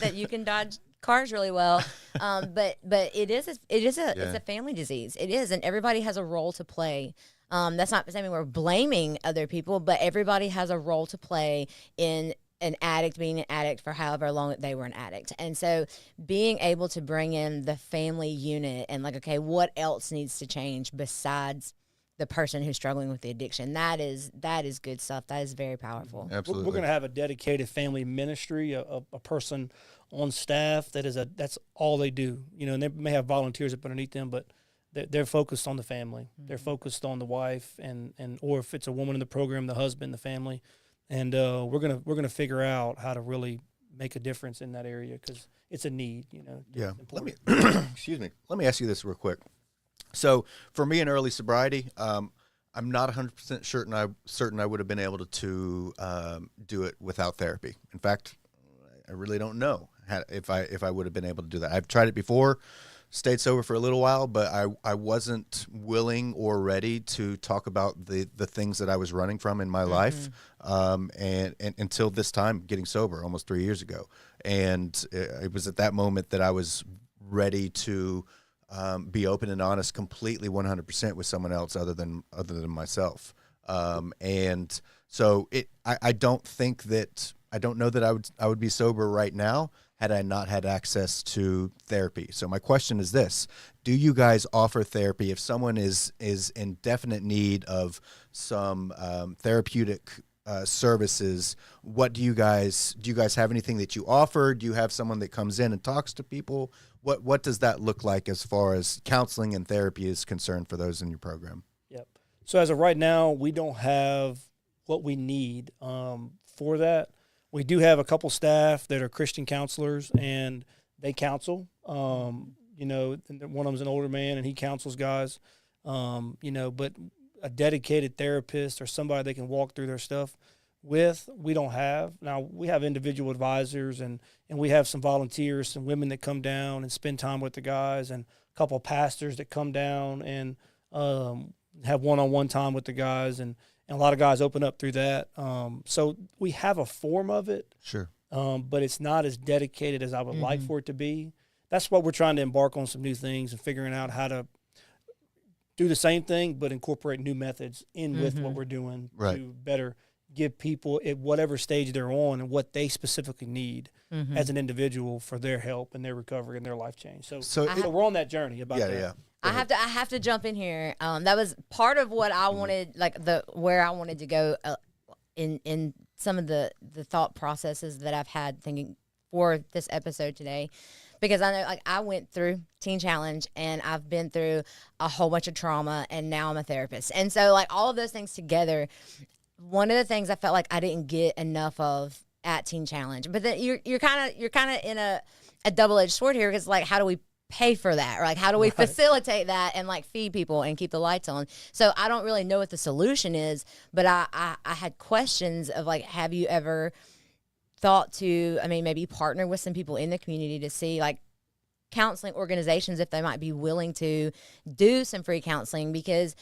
that you can dodge cars really well. But it's a family disease. It is, and everybody has a role to play. That's not saying we're blaming other people, but everybody has a role to play in an addict being an addict for however long they were an addict. And so being able to bring in the family unit and like, okay, what else needs to change besides the person who's struggling with the addiction? That is good stuff. That is very powerful. Absolutely. We're going to have a dedicated family ministry, a person on staff that's all they do. And they may have volunteers up underneath them, but they're focused on the family. Mm-hmm. They're focused on the wife and or if it's a woman in the program, the husband, the family. And we're gonna figure out how to really make a difference in that area because it's a need. Yeah. Excuse me. Let me ask you this real quick. So for me in early sobriety, I'm not 100% certain I would have been able to do it without therapy. In fact, I really don't know if I would have been able to do that. I've tried it before, stayed sober for a little while, but I wasn't willing or ready to talk about the things that I was running from in my life, and until this time, getting sober almost 3 years ago. And it was at that moment that I was ready to be open and honest completely 100% with someone else other than myself. And so I don't know that I would be sober right now had I not had access to therapy. So my question is this: do you guys offer therapy if someone is in definite need of some therapeutic services? What do you guys have anything that you offer? Do you have someone that comes in and talks to people? What does that look like as far as counseling and therapy is concerned for those in your program? Yep. So as of right now, we don't have what we need for that. We do have a couple staff that are Christian counselors, and they counsel. You know, one of them's an older man, and he counsels guys. You know, but a dedicated therapist or somebody they can walk through their stuff with, we don't have. Now, we have individual advisors, and we have some volunteers, some women that come down and spend time with the guys, and a couple of pastors that come down and have one-on-one time with the guys, and a lot of guys open up through that. So we have a form of it, Sure, but it's not as dedicated as I would like for it to be. That's what we're trying to embark on, some new things and figuring out how to do the same thing but incorporate new methods in with what we're doing to better give people at whatever stage they're on and what they specifically need as an individual for their help and their recovery and their life change. So we're on that journey about that. Yeah. I have to jump in here. That was part of what I wanted, like where I wanted to go in some of the thought processes that I've had thinking for this episode today, because I know, like, I went through Teen Challenge and I've been through a whole bunch of trauma, and now I'm a therapist, and so like all of those things together. One of the things I felt like I didn't get enough of at Teen Challenge, but then you're kind of in a double-edged sword here, because like, how do we pay for that, or like how do we facilitate that and like feed people and keep the lights on? So I don't really know what the solution is, but I had questions of like, have you ever thought to, I mean, maybe partner with some people in the community to see like counseling organizations if they might be willing to do some free counseling? Because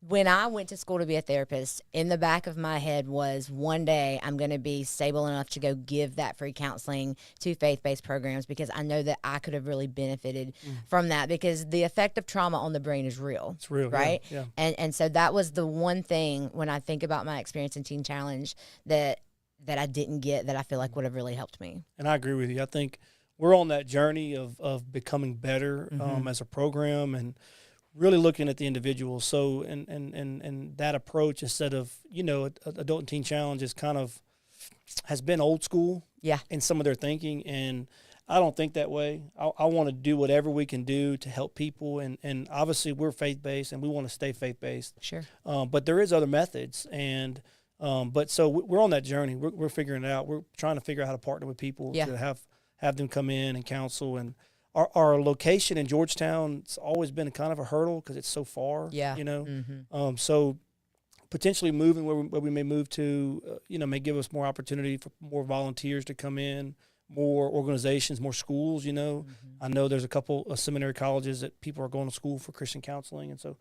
when I went to school to be a therapist, in the back of my head was, one day I'm going to be stable enough to go give that free counseling to faith-based programs, because I know that I could have really benefited from that, because the effect of trauma on the brain is real. It's real, right? Yeah. And so that was the one thing when I think about my experience in Teen Challenge that I didn't get, that I feel like would have really helped me. And I agree with you. I think we're on that journey of becoming better as a program, and really looking at the individual. So, and that approach, instead of, you know, Adult and Teen Challenge is kind of, has been old school in some of their thinking. And I don't think that way. I want to do whatever we can do to help people. And obviously we're faith-based and we want to stay faith-based. Sure. But there is other methods. And, but so we're on that journey. We're figuring it out. We're trying to figure out how to partner with people to have them come in and counsel. And our location in Georgetown, it's always been kind of a hurdle because it's so far, you know. So potentially moving where we may move to, you know, may give us more opportunity for more volunteers to come in, more organizations, more schools, you know. I know there's a couple of seminary colleges that people are going to school for Christian counseling. And so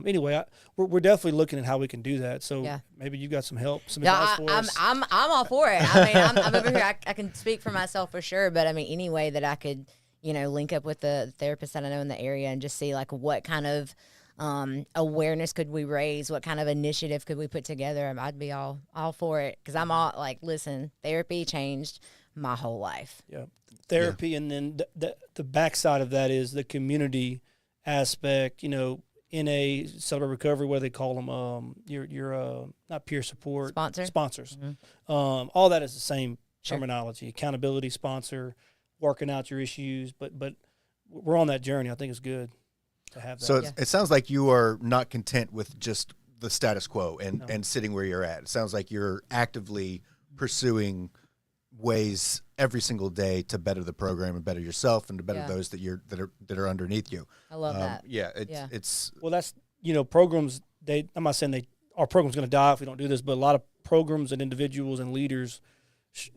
anyway, we're definitely looking at how we can do that. So maybe you got some help, some advice for us. I'm all for it. I mean, I'm over here. I can speak for myself for sure, but I mean, any way that I could, you know, link up with the therapist that I know in the area and just see like what kind of awareness could we raise, what kind of initiative could we put together, I'd be all for it, because I'm all like, listen, therapy changed my whole life. Yeah, therapy, and then the backside of that is the community aspect. You know, in a Celebrate Recovery, what do they call them? Your not peer support, sponsors. All that is the same terminology: accountability, sponsor, working out your issues, but we're on that journey. I think it's good to have that. So it sounds like you are not content with just the status quo and sitting where you're at. It sounds like you're actively pursuing ways every single day to better the program and better yourself and to better those that are underneath you. I love that. It's well, that's, you know, programs. I'm not saying our program's going to die if we don't do this, but a lot of programs and individuals and leaders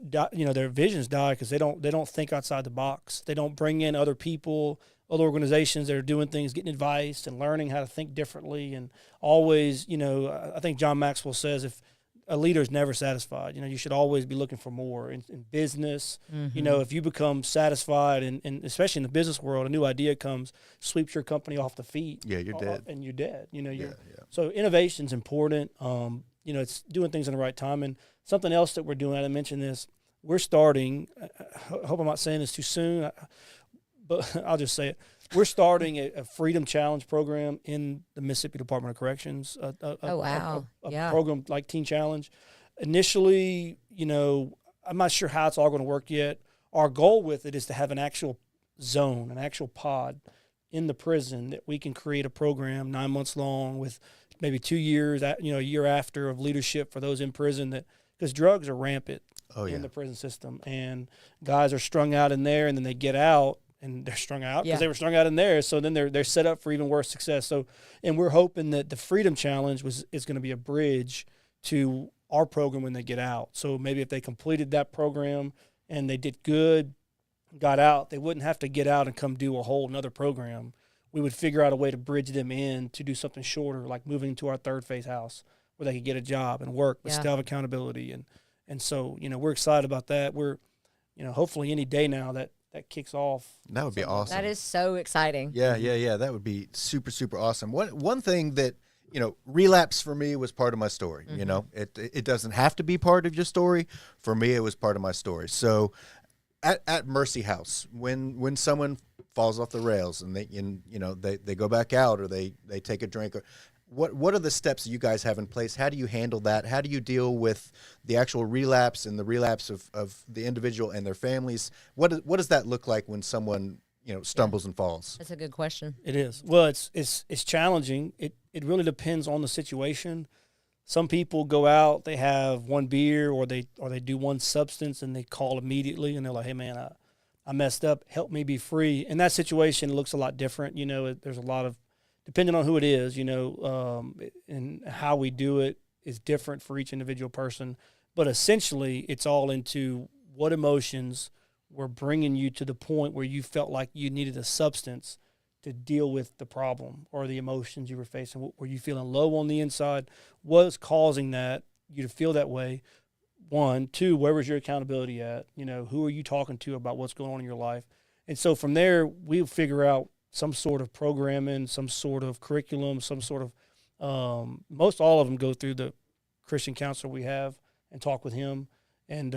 their visions die because they don't think outside the box. They don't bring in other people, other organizations that are doing things, getting advice and learning how to think differently. And always, I think John Maxwell says if a leader is never satisfied, you should always be looking for more in business. Mm-hmm. If you become satisfied, and especially in the business world, a new idea comes, sweeps your company off the feet. Yeah, you're dead. And you're dead. Yeah. So innovation's important. It's doing things in the right time. And something else that we're doing, I didn't mention this, we're starting, I hope I'm not saying this too soon, but I'll just say it. We're starting a Freedom Challenge program in the Mississippi Department of Corrections. Oh, wow. A program like Teen Challenge. Initially, I'm not sure how it's all going to work yet. Our goal with it is to have an actual zone, an actual pod in the prison that we can create a program 9 months long with maybe 2 years, a year after of leadership for those in prison because drugs are rampant in the prison system. And guys are strung out in there, and then they get out. And they're strung out because they were strung out in there. So then they're set up for even worse success. So, and we're hoping that the Freedom Challenge is going to be a bridge to our program when they get out. So maybe if they completed that program and they did good, got out, they wouldn't have to get out and come do a whole another program. We would figure out a way to bridge them in to do something shorter, like moving to our third phase house where they could get a job and work, but still have accountability. And so, we're excited about that. We're, hopefully any day now that kicks off. That would be awesome. That is so exciting. Yeah. That would be super, super awesome. One thing that, relapse for me was part of my story. Mm-hmm. It doesn't have to be part of your story. For me, it was part of my story. So at Mercy House, when someone falls off the rails and they go back out or they take a drink, or what are the steps you guys have in place? How do you handle that? How do you deal with the actual relapse and the relapse of the individual and their families? What does that look like when someone stumbles and falls? That's a good question. It is. Well, it's challenging. It really depends on the situation. Some people go out, they have one beer or they do one substance and they call immediately and they're like, hey man, I messed up, help me be free. In that situation, it looks a lot different. There's a lot of, depending on who it is, and how we do it is different for each individual person. But essentially, it's all into what emotions were bringing you to the point where you felt like you needed a substance to deal with the problem or the emotions you were facing. Were you feeling low on the inside? What was causing you to feel that way? 1, 2, where was your accountability at? Who are you talking to about what's going on in your life? And so from there, we'll figure out some sort of programming, some sort of curriculum, some sort of most all of them go through the Christian counselor we have and talk with him. And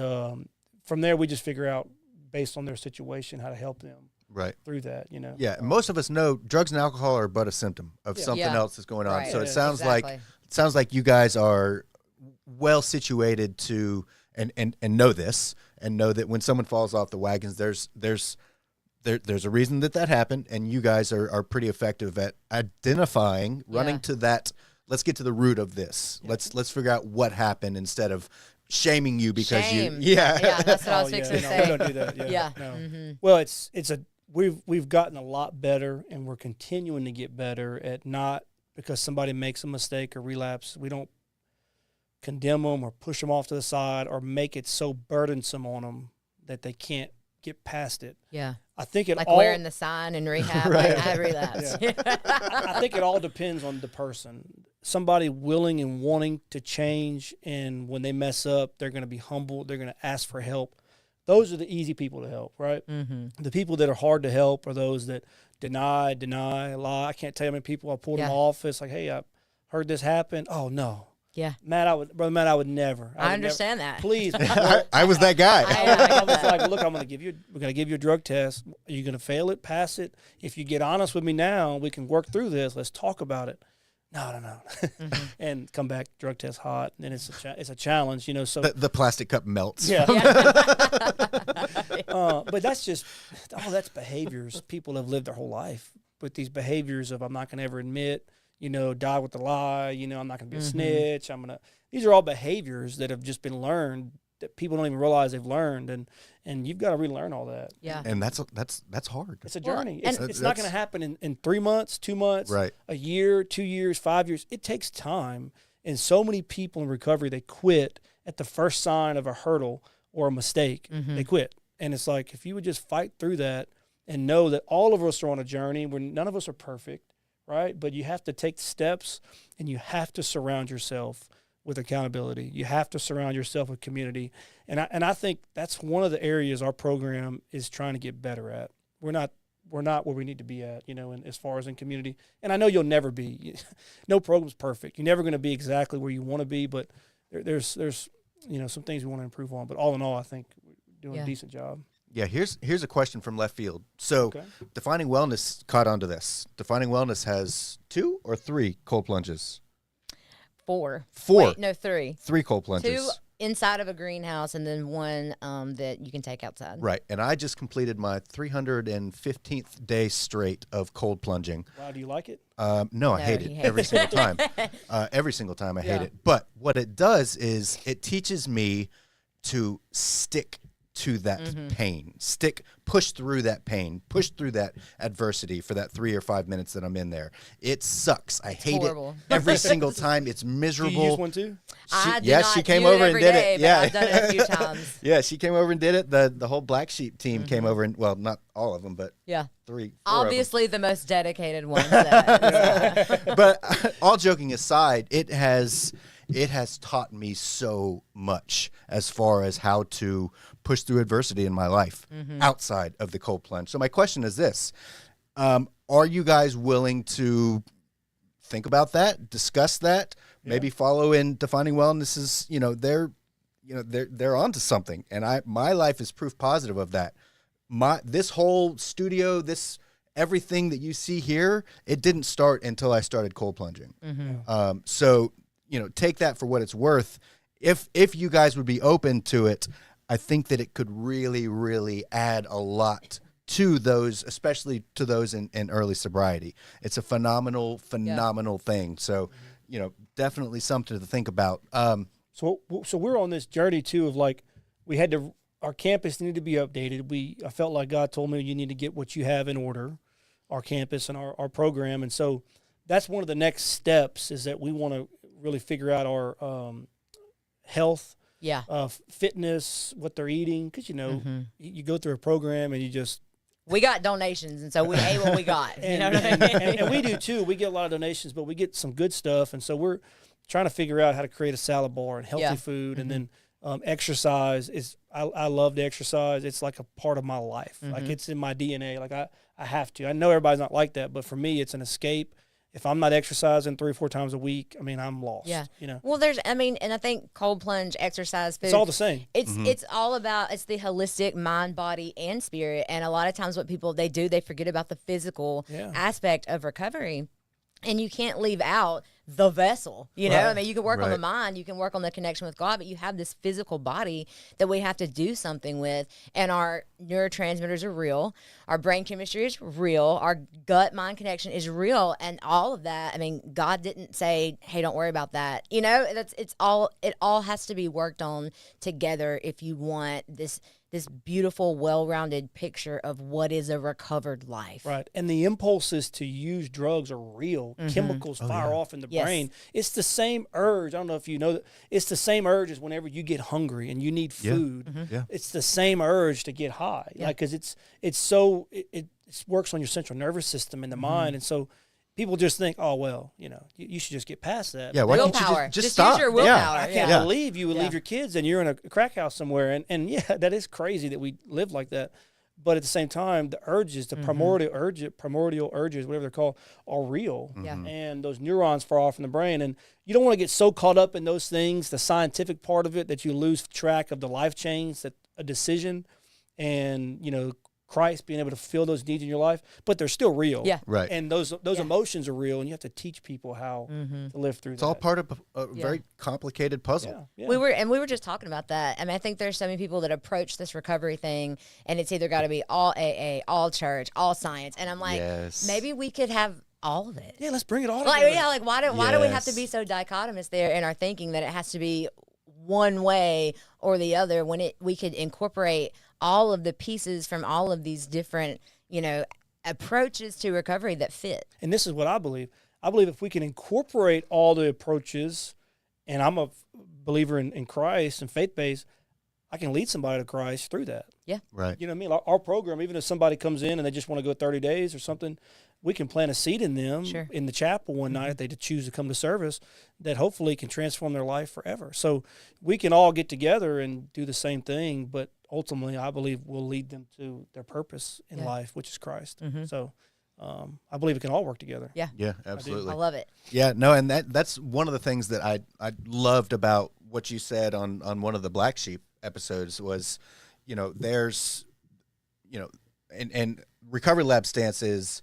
from there, we just figure out, based on their situation, how to help them through that, Yeah, most of us know drugs and alcohol are but a symptom of something else that's going on. Right. So it sounds like you guys are well situated to and know this and know that when someone falls off the wagons, there's a reason that happened, and you guys are pretty effective at identifying, running to that. Let's get to the root of this. Yeah. Let's figure out what happened instead of shaming you because yeah, that's what I was fixing to say. We don't do that. Yeah. No. Mm-hmm. Well, we've gotten a lot better, and we're continuing to get better at not because somebody makes a mistake or relapse. We don't condemn them or push them off to the side or make it so burdensome on them that they can't get past it. Yeah. I think wearing the sign in rehab, right. I relapse. Yeah. I think it all depends on the person. Somebody willing and wanting to change, and when they mess up, they're going to be humble. They're going to ask for help. Those are the easy people to help, right? Mm-hmm. The people that are hard to help are those that deny, lie. I can't tell you how many people I pulled in the office like, hey, I heard this happen. Oh, no. Yeah, Brother Matt, I would never. I understand that. Please, I was that guy. I was like, look, we're gonna give you a drug test. Are you gonna fail it? Pass it? If you get honest with me now, we can work through this. Let's talk about it. No. Mm-hmm. And come back, drug test hot, and it's a challenge, So the plastic cup melts. Yeah. But that's behaviors people have lived their whole life with these behaviors of I'm not gonna ever admit. Die with the lie, I'm not going to be a snitch. These are all behaviors that have just been learned that people don't even realize they've learned. And you've got to relearn all that. Yeah. And that's hard. It's a journey. Well, it's not going to happen in 3 months, 2 months, a year, 2 years, 5 years. It takes time. And so many people in recovery, they quit at the first sign of a hurdle or a mistake, they quit. And it's like, if you would just fight through that and know that all of us are on a journey where none of us are perfect, right? But you have to take steps, and you have to surround yourself with accountability. You have to surround yourself with community. And I think that's one of the areas our program is trying to get better at. We're not where we need to be at, and as far as in community. And I know you'll never be. No program's perfect. You're never going to be exactly where you want to be, but there's some things we want to improve on. But all in all, I think we're doing a decent job. Yeah, here's a question from left field. So Defining Wellness caught onto this. Defining Wellness has 2 or 3 cold plunges? 4. 4. Wait, no, 3. 3 cold plunges. 2 inside of a greenhouse, and then 1 that you can take outside. Right. And I just completed my 315th day straight of cold plunging. Wow, do you like it? No, I hate it every single time. Every single time I hate it. But what it does is it teaches me to stick to that pain, push through that pain, push through that adversity for that 3 or 5 minutes that I'm in there. It sucks. I hate horrible. it every single time. It's miserable. Do you use one too? She came over and did it. Yeah, I've done it a few times. Yeah, she came over and did it. The whole Black Sheep team came over, and well, not all of them, but 3, 4 obviously the most dedicated ones. But all joking aside, it has taught me so much as far as how to push through adversity in my life outside of the cold plunge. So my question is this: are you guys willing to think about that, discuss that, maybe follow in Defining Wellness? They're onto something, and my life is proof positive of that. This whole studio, everything that you see here, it didn't start until I started cold plunging. So take that for what it's worth. If you guys would be open to it, I think that it could really, really add a lot to those, especially to those in early sobriety. It's a phenomenal thing. So, definitely something to think about. So we're on this journey too of like, our campus needed to be updated. I felt like God told me you need to get what you have in order, our campus and our program. And so that's one of the next steps, is that we want to really figure out our health, fitness, what they're eating. Because, you go through a program and we got donations, and so we ate what we got. And we do too. We get a lot of donations, but we get some good stuff. And so we're trying to figure out how to create a salad bar and healthy food. And then exercise I love to exercise. It's like a part of my life. Like, it's in my DNA. Like, I have to. I know everybody's not like that, but for me, it's an escape. If I'm not exercising 3 or 4 times a week, I'm lost. Yeah. Well, and I think cold plunge, exercise, food. It's all the same. It's all about, it's the holistic mind, body, and spirit. And a lot of times what people, they forget about the physical aspect of recovery. And you can't leave out the vessel, you know? Right. You can work on the mind, you can work on the connection with God, but you have this physical body that we have to do something with. And our neurotransmitters are real. Our brain chemistry is real. Our gut-mind connection is real. And all of that, God didn't say, hey, don't worry about that. It all has to be worked on together if you want this beautiful, well-rounded picture of what is a recovered life. Right. And the impulses to use drugs are real. Chemicals fire off in the brain. It's the same urge. I don't know if you know that. It's the same urge as whenever you get hungry and you need food. It's the same urge to get high. Because it works on your central nervous system and the mind. And so people just think, oh, well, you should just get past that. Yeah, why don't you just stop? Use your willpower. I can't believe you would leave your kids and you're in a crack house somewhere. And that is crazy that we live like that. But at the same time, the urges, the primordial urges, whatever they're called, are real. And those neurons far off in the brain. And you don't want to get so caught up in those things, the scientific part of it, that you lose track of the life change, that a decision and, Christ being able to fulfill those needs in your life, but they're still real. Yeah. Right. And those emotions are real, and you have to teach people how to live through that. It's all part of a very complicated puzzle. Yeah. We were just talking about that. I think there's so many people that approach this recovery thing, and it's either got to be all AA, all church, all science. And I'm like, maybe we could have all of it. Yeah, let's bring it all together. Why do we have to be so dichotomous there in our thinking that it has to be one way or the other, when we could incorporate all of the pieces from all of these different, approaches to recovery that fit. And this is what I believe. I believe if we can incorporate all the approaches, and I'm a believer in Christ and faith-based, I can lead somebody to Christ through that. Yeah. Right. You know what I mean? Our program, even if somebody comes in and they just want to go 30 days or something, we can plant a seed in them in the chapel one night if they choose to come to service that hopefully can transform their life forever. So we can all get together and do the same thing, but ultimately I believe we'll lead them to their purpose in life, which is Christ. So I believe it can all work together. Yeah. Yeah, absolutely. I love it. Yeah, no, and that's one of the things that I loved about what you said on one of the Black Sheep episodes was, there's, and Recovery Lab stance is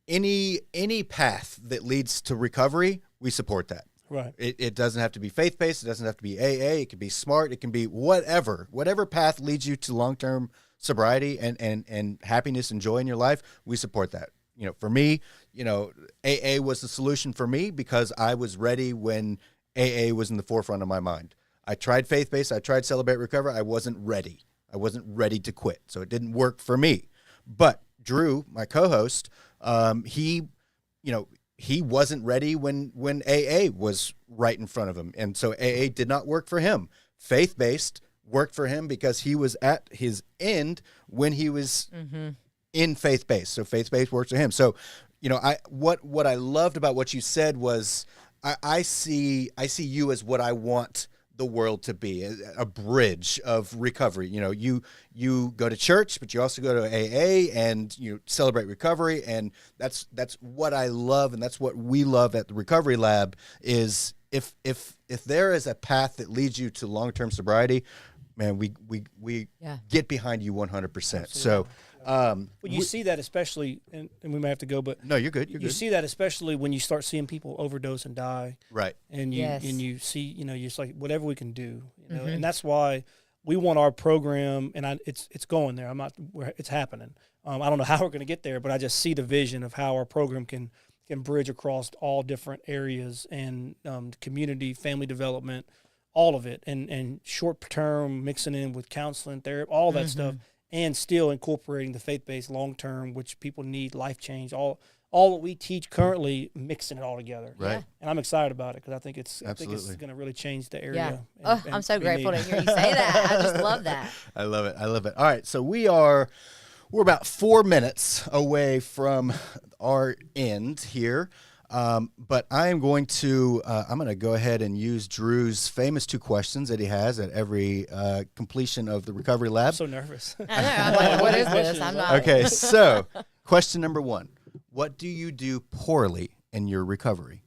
any path that leads to recovery, we support that. Right. It doesn't have to be faith-based. It doesn't have to be AA. It can be SMART. It can be whatever path leads you to long-term sobriety and happiness and joy in your life. We support that. For me, AA was the solution for me because I was ready when AA was in the forefront of my mind. I tried faith-based. I tried Celebrate Recover. I wasn't ready. I wasn't ready to quit. So it didn't work for me. But Drew, my co-host, he wasn't ready when AA was right in front of him. And so AA did not work for him. Faith-based worked for him because he was at his end when he was in faith-based. So faith-based works for him. So, what I loved about what you said was I see you as what I want the world to be, a bridge of recovery. You go to church, but you also go to AA and you celebrate recovery. And that's what I love. And that's what we love at the Recovery Lab is if there is a path that leads you to long-term sobriety, man, we get behind you 100%. So, well, you see that especially, and we may have to go, but no, you're good. You see that especially when you start seeing people overdose and die, right? And you see, you're just like whatever we can do, and that's why we want our program, and it's going there. It's happening. I don't know how we're going to get there, but I just see the vision of how our program can bridge across all different areas and community, family development, all of it, and short term mixing in with counseling, therapy, all that stuff. And still incorporating the faith-based long-term, which people need, life change, all what we teach currently, mixing it all together. Right. Yeah. And I'm excited about it because I think it's going to really change the area. Yeah. I'm so grateful to hear you say that. I just love that. I love it. All right, so we're about 4 minutes away from our end here. But I'm going to go ahead and use Drew's famous 2 questions that he has at every completion of the Recovery Lab. I'm so nervous. I know. I'm like, what is this? I'm not. Okay, so question number 1. What do you do poorly in your recovery?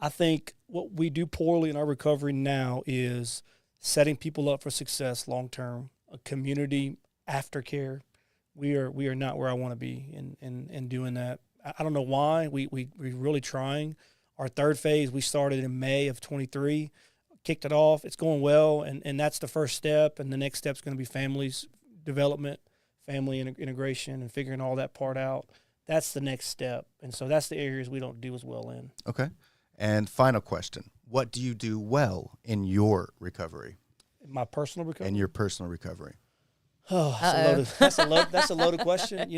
I think what we do poorly in our recovery now is setting people up for success long term, a community aftercare. We are not where I want to be in doing that. I don't know why. We're really trying. Our 3rd phase, we started in May of 23, kicked it off. It's going well, and that's the first step. And the next step is going to be families development, family integration, and figuring all that part out. That's the next step. And so that's the areas we don't do as well in. Okay. And final question. What do you do well in your recovery? My personal recovery? In your personal recovery. Oh, that's a loaded question.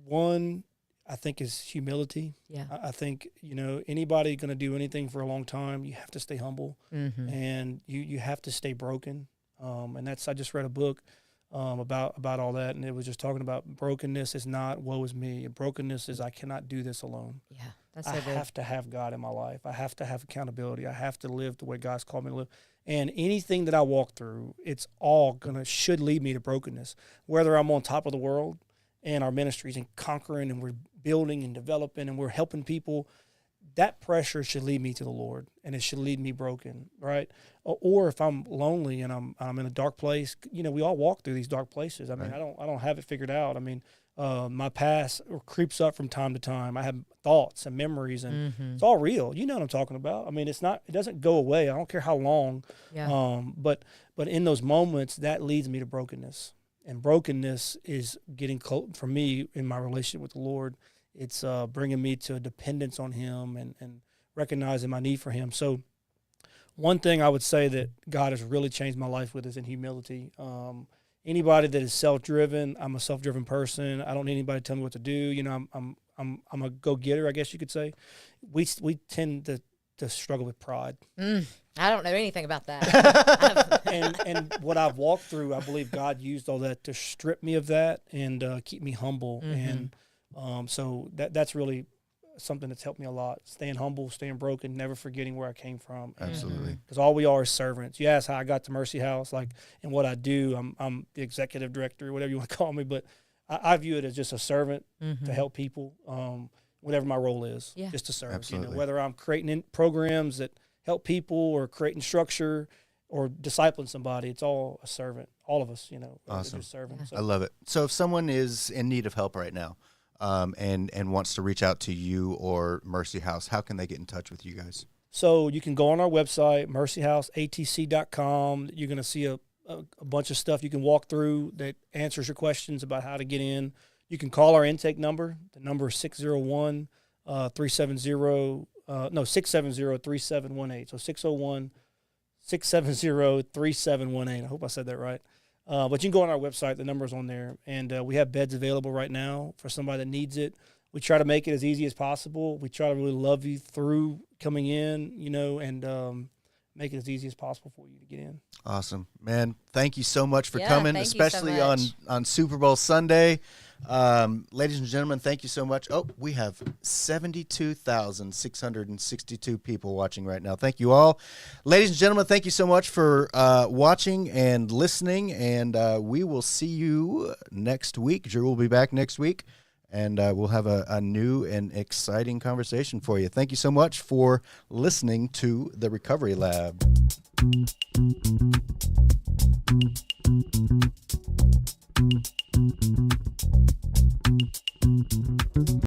One, I think, is humility. Yeah. I think, anybody going to do anything for a long time, you have to stay humble, and you have to stay broken. And I just read a book about all that, and it was just talking about brokenness is not woe is me. Brokenness is I cannot do this alone. Yeah, that's so good. I have to have God in my life. I have to have accountability. I have to live the way God's called me to live. And anything that I walk through, it's all should lead me to brokenness. Whether I'm on top of the world and our ministries and conquering and we're building and developing and we're helping people, that pressure should lead me to the Lord, and it should lead me broken, right? Or if I'm lonely and I'm in a dark place, we all walk through these dark places. I mean, right. I don't have it figured out. I mean, my past creeps up from time to time. I have thoughts and memories, and it's all real. You know what I'm talking about. I mean, it doesn't go away. I don't care how long. Yeah. But in those moments, that leads me to brokenness. And brokenness is getting close for me in my relationship with the Lord. It's bringing me to a dependence on Him and recognizing my need for Him. So one thing I would say that God has really changed my life with is in humility. Anybody that is self-driven, I'm a self-driven person. I don't need anybody to tell me what to do. I'm a go-getter, I guess you could say. We tend to to struggle with pride. I don't know anything about that. and what I've walked through, I believe God used all that to strip me of that and keep me humble. And so that's really something that's helped me a lot. Staying humble, staying broken, never forgetting where I came from. Absolutely. Because all we are is servants. You ask how I got to Mercy House, and what I do. I'm the executive director, whatever you want to call me, but I view it as just a servant to help people, whatever my role is, just to serve. Absolutely. Whether I'm creating programs that help people or creating structure or discipling somebody, it's all a servant. All of us, Awesome. just serving. So. I love it. So if someone is in need of help right now, and wants to reach out to you or Mercy House, how can they get in touch with you guys? So you can go on our website, mercyhouseatc.com. You're going to see a bunch of stuff you can walk through that answers your questions about how to get in. You can call our intake number. The number is 670-3718. So 601-670-3718. I hope I said that right. But you can go on our website. The number's on there. And we have beds available right now for somebody that needs it. We try to make it as easy as possible. We try to really love you through coming in, and make it as easy as possible for you to get in. Awesome, man. Thank you so much for coming, thank you so especially much. on Super Bowl Sunday. Ladies and gentlemen, thank you so much. Oh, we have 72,662 people watching right now. Thank you all. Ladies and gentlemen, thank you so much for watching and listening, and we will see you next week. Drew will be back next week, and we'll have a new and exciting conversation for you. Thank you so much for listening to the Recovery Lab.